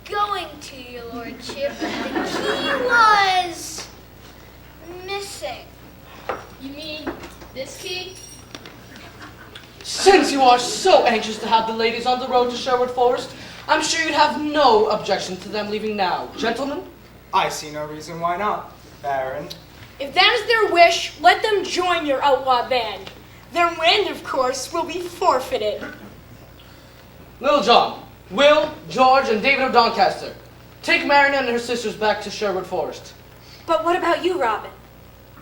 going to, your lordship, but the key was missing. You mean this key? Since you are so anxious to have the ladies on the road to Sherwood Forest, I'm sure you'd have no objection to them leaving now. Gentlemen? I see no reason why not, Baron. If that is their wish, let them join your outlaw band. Their land, of course, will be forfeited. Little John, Will, George, and David of Doncaster. Take Marian and her sisters back to Sherwood Forest. But what about you, Robin?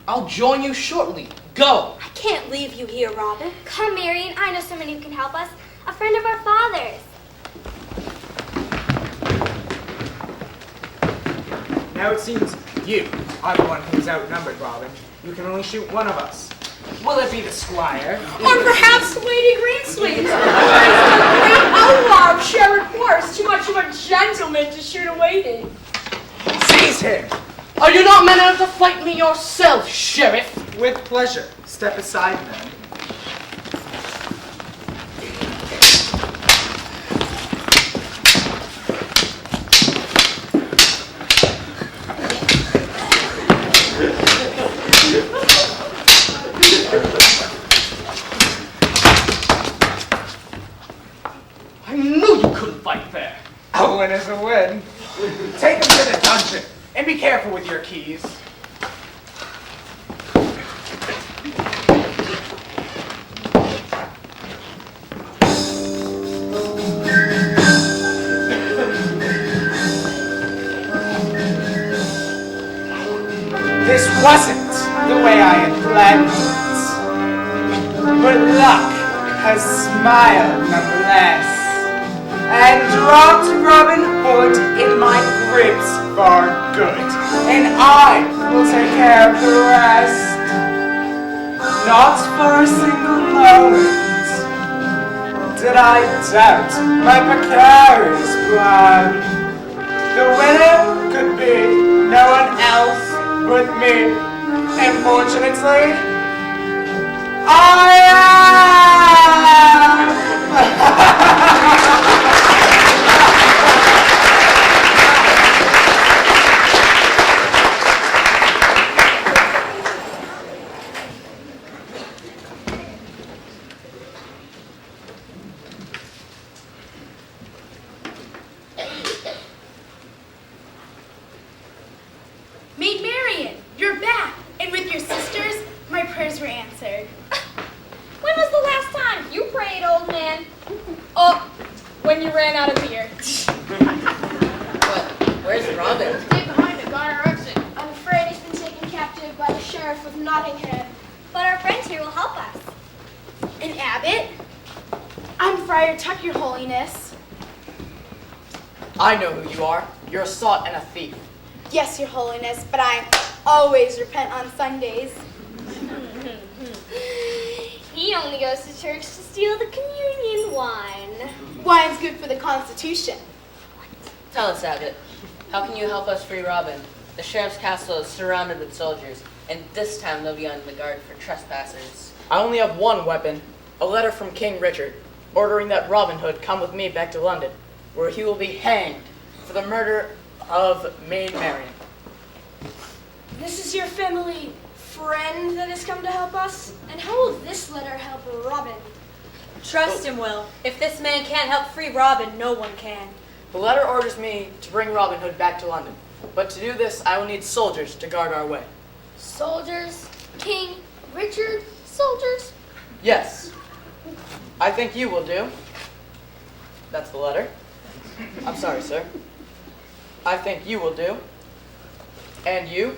I'll join you shortly. Go! I can't leave you here, Robin. Come, Marian, I know someone who can help us. A friend of our father's. Now it seems you are the one who's outnumbered, Robin. You can only shoot one of us. Will it be the squire? Or perhaps Lady Greensleeves. The great outlaw of Sherwood Forest, too much of a gentleman to shoot a lady. Seize him! Are you not men enough to fight me yourself, Sheriff? With pleasure. Step aside, then. I knew you couldn't fight fair. A win is a win. Take him to the dungeon, and be careful with your keys. This wasn't the way I had planned it, but luck has smiled nonetheless, and dropped Robin Hood in my grips for good, and I will take care of the rest. Not for a single moment did I doubt my precarious plan. The winner could be no one else but me, and fortunately, I am! Maid Marian, you're back, and with your sisters, my prayers were answered. When was the last time you prayed, old man? Oh, when you ran out of beer. Where's Robin? Stay behind it, guard our exit. I'm afraid he's been taken captive by the sheriff of Nottingham. But our friends here will help us. An abbot? I'm Friar Tuck, your holiness. I know who you are. You're a sot and a thief. Yes, Your Holiness, but I always repent on Sundays. He only goes to church to steal the communion wine. Wine's good for the Constitution. Tell us, Abbot, how can you help us free Robin? The sheriff's castle is surrounded with soldiers, and this time they'll be on the guard for trespassers. I only have one weapon, a letter from King Richard, ordering that Robin Hood come with me back to London, where he will be hanged for the murder of Maid Marian. This is your family friend that has come to help us? And how will this letter help Robin? Trust him, Will. If this man can't help free Robin, no one can. The letter orders me to bring Robin Hood back to London, but to do this I will need soldiers to guard our way. Soldiers? King Richard? Soldiers? Yes. I think you will do. That's the letter. I'm sorry, sir. I think you will do. And you.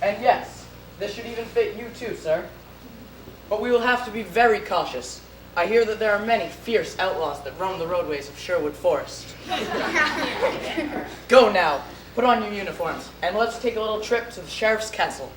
And yes, this should even fit you too, sir. But we will have to be very cautious. I hear that there are many fierce outlaws that roam the roadways of Sherwood Forest. Go now, put on your uniforms, and let's take a little trip to the sheriff's castle.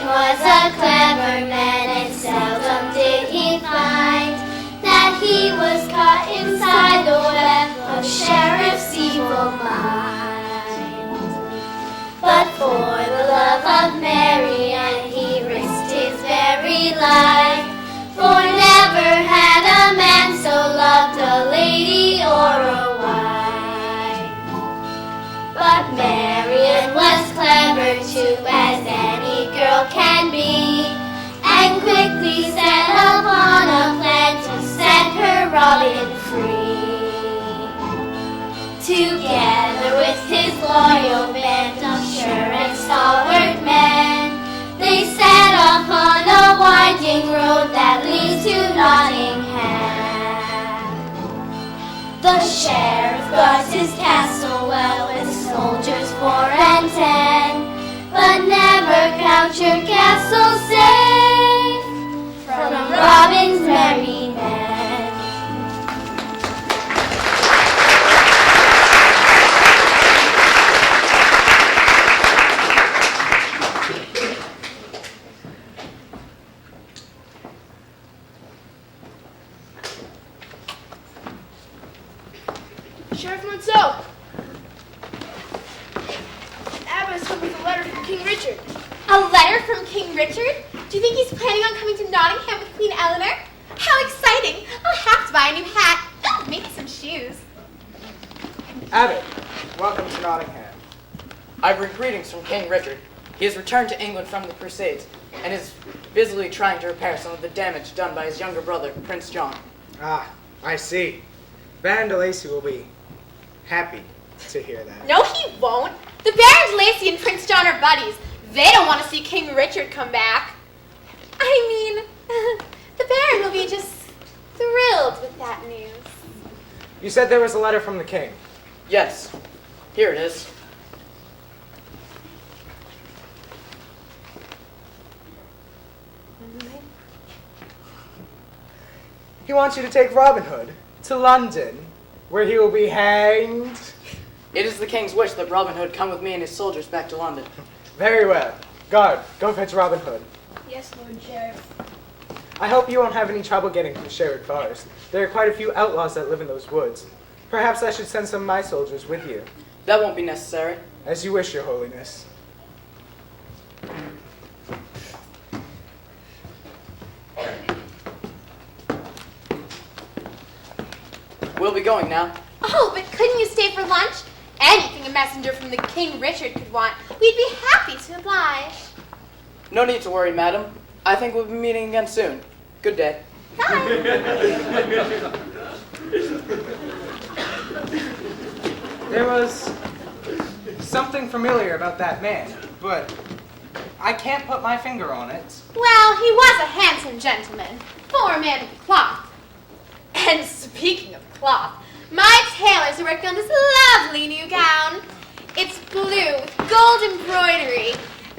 Was a clever man, and seldom did he find that he was caught inside the web of sheriff's evil mind. But for the love of Marian, he risked his very life, for never had a man so loved a lady or a wife. But Marian was clever too, as any girl can be, and quickly set upon a plan to set her Robin free. Together with his loyal band of sure and stalwart men, they set off on a winding road that leads to Nottingham. The sheriff guards his castle well with soldiers 4 and 10, but never count your castle safe from Robin's merry men. Sheriff Monceau! Abba's come with a letter from King Richard. A letter from King Richard? Do you think he's planning on coming to Nottingham with Queen Eleanor? How exciting! I'll have to buy a new hat. Oh, maybe some shoes. Abbot, welcome to Nottingham. I bring greetings from King Richard. He has returned to England from the Crusades and is busily trying to repair some of the damage done by his younger brother, Prince John. Ah, I see. Baron de Lacy will be happy to hear that. No, he won't. The Baron de Lacy and Prince John are buddies. They don't want to see King Richard come back. I mean, the Baron will be just thrilled with that news. You said there was a letter from the king. Yes, here it is. He wants you to take Robin Hood to London, where he will be hanged. It is the king's wish that Robin Hood come with me and his soldiers back to London. Very well. Guard, go fetch Robin Hood. Yes, Lord Sheriff. I hope you won't have any trouble getting to Sherwood Forest. There are quite a few outlaws that live in those woods. Perhaps I should send some of my soldiers with you. That won't be necessary. As you wish, Your Holiness. We'll be going now. Oh, but couldn't you stay for lunch? Anything a messenger from the King Richard could want, we'd be happy to oblige. No need to worry, madam. I think we'll be meeting again soon. Good day. There was something familiar about that man, but I can't put my finger on it. Well, he was a handsome gentleman, former man of the cloth. And speaking of cloth, my tailors are working on this lovely new gown. It's blue with gold embroidery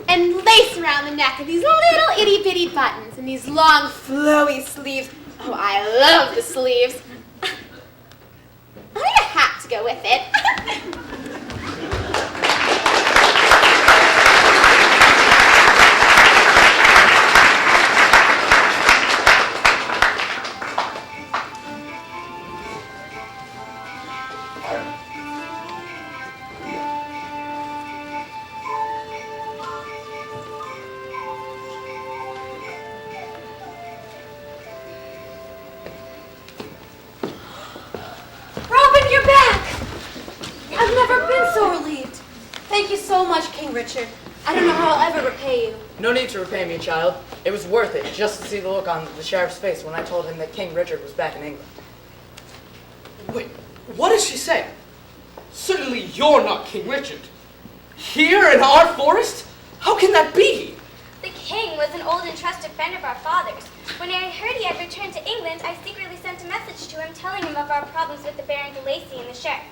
and lace around the neck and these little itty-bitty buttons and these long flowy sleeves. Oh, I love the sleeves. I'll need a hat to go with it. Robin, you're back! I've never been so relieved. Thank you so much, King Richard. I don't know how I'll ever repay you. No need to repay me, child. It was worth it just to see the look on the sheriff's face when I told him that King Richard was back in England. Wait, what did she say? Certainly you're not King Richard. Here in our forest? How can that be? The king was an old and trusted friend of our father's. When I heard he had returned to England, I secretly sent a message to him telling him of our problems with the Baron de Lacy and the sheriff.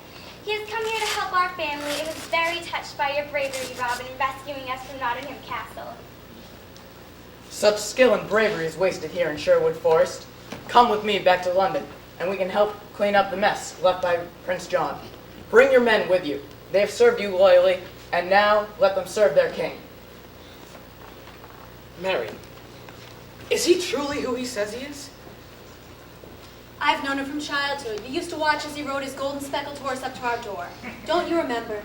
He has come here to help our family and was very touched by your bravery, Robin, in rescuing us from Nottingham Castle. Such skill and bravery is wasted here in Sherwood Forest. Come with me back to London, and we can help clean up the mess left by Prince John. Bring your men with you. They have served you loyally, and now let them serve their king. Marian, is he truly who he says he is? I've known him from childhood. We used to watch as he rode his golden speckled horse up to our door. Don't you remember?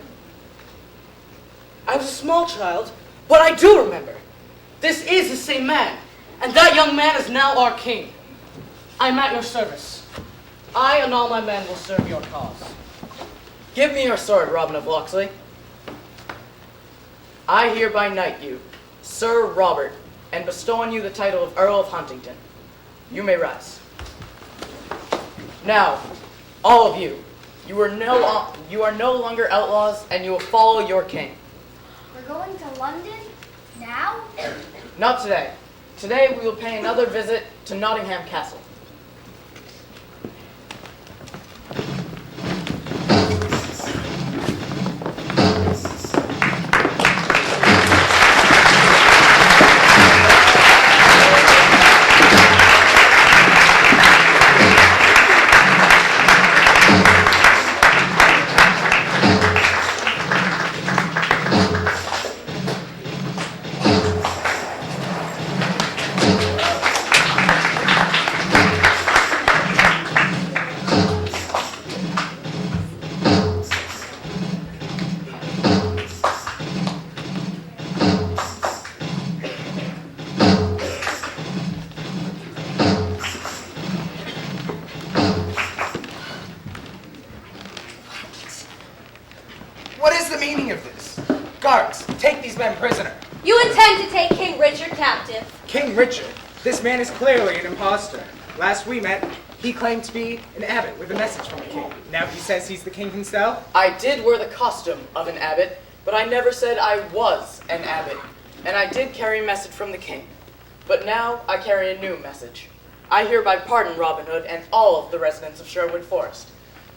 I was a small child, but I do remember. This is the same man, and that young man is now our king. I'm at your service. I and all my men will serve your cause. Give me your sword, Robin of Locksley. I hereby knight you, Sir Robert, and bestow on you the title of Earl of Huntingdon. You may rise. Now, all of you, you are no longer outlaws, and you will follow your king. We're going to London? Now? Not today. Today we will pay another visit to Nottingham Castle. What is the meaning of this? Guards, take these men prisoner. You intend to take King Richard captive. King Richard? This man is clearly an impostor. Last we met, he claimed to be an abbot with a message from the king. Now he says he's the king himself? I did wear the costume of an abbot, but I never said I was an abbot. And I did carry a message from the king. But now I carry a new message. I hereby pardon Robin Hood and all of the residents of Sherwood Forest.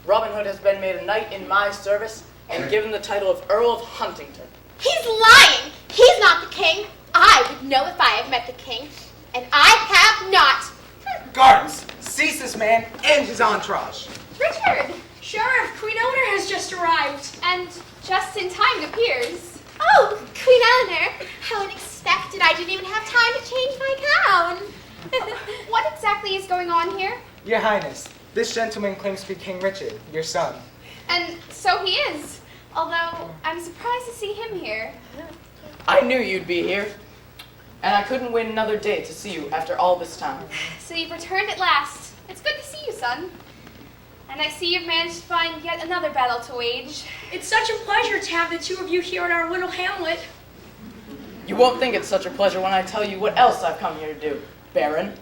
Robin Hood has been made a knight in my service and given the title of Earl of Huntingdon. He's lying! He's not the king! I would know if I have met the king, and I have not! Guards, seize this man and his entourage. Richard! Sheriff, Queen Eleanor has just arrived, and just in time, it appears. Oh, Queen Eleanor! How unexpected! I didn't even have time to change my gown! What exactly is going on here? Your Highness, this gentleman claims to be King Richard, your son. And so he is, although I'm surprised to see him here. I knew you'd be here, and I couldn't wait another day to see you after all this time. So you've returned at last. It's good to see you, son. And I see you've managed to find yet another battle to wage. It's such a pleasure to have the two of you here in our little hamlet. You won't think it's such a pleasure when I tell you what else I've come here to do, Baron.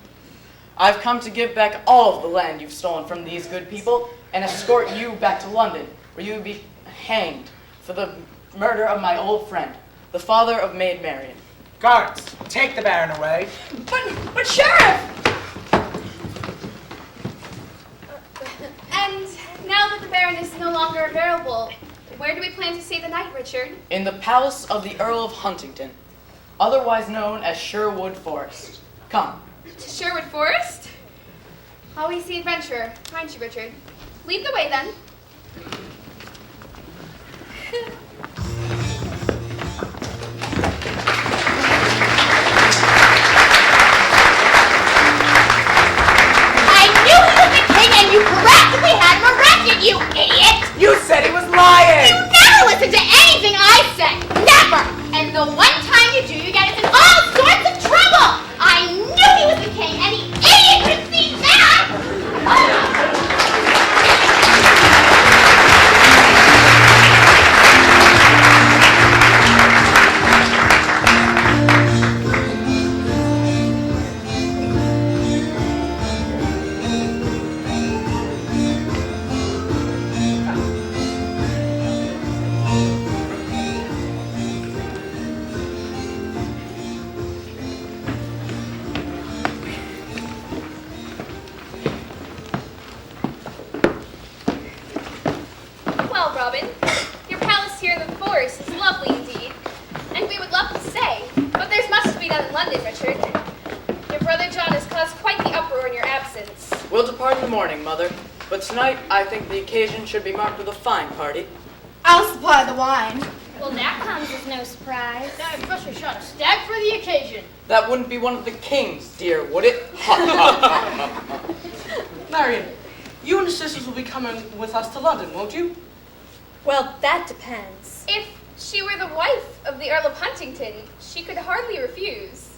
I've come to give back all of the land you've stolen from these good people and escort you back to London, where you will be hanged for the murder of my old friend, the father of Maid Marian. Guards, take the Baron away. But Sheriff! And now that the Baron is no longer available, where do we plan to stay the night, Richard? In the palace of the Earl of Huntingdon, otherwise known as Sherwood Forest. Come. To Sherwood Forest? Always the adventurer, aren't you, Richard? Lead the way, then. And you practically had him arrested, you idiot! You said he was lying! You never listen to anything I say! Never! And the one time you do, you get us in all sorts of trouble! I knew he was the king, and the idiot could have seen that! Well, Robin, your palace here in the forest is lovely indeed, and we would love to stay, but there's much to be done in London, Richard. Your brother John has caused quite the uproar in your absence. We'll depart in the morning, Mother, but tonight I think the occasion should be marked with a fine party. I'll supply the wine. Well, that comes as no surprise. I especially shot a stag for the occasion. That wouldn't be one of the king's, dear, would it? Marian, you and the sisters will be coming with us to London, won't you? Well, that depends. If she were the wife of the Earl of Huntingdon, she could hardly refuse.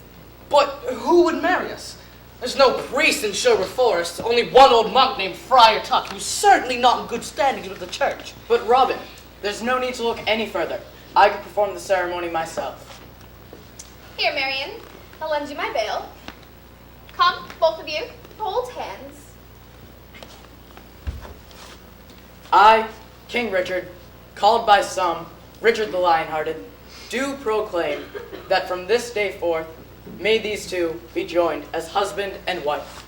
But who would marry us? There's no priest in Sherwood Forest, only one old monk named Friar Tuck, who's certainly not in good standing with the church. But Robin, there's no need to look any further. I could perform the ceremony myself. Here, Marian, I'll lend you my veil. Come, both of you, hold hands. I, King Richard, called by some Richard the Lionhearted, do proclaim that from this day forth, may these two be joined as husband and wife.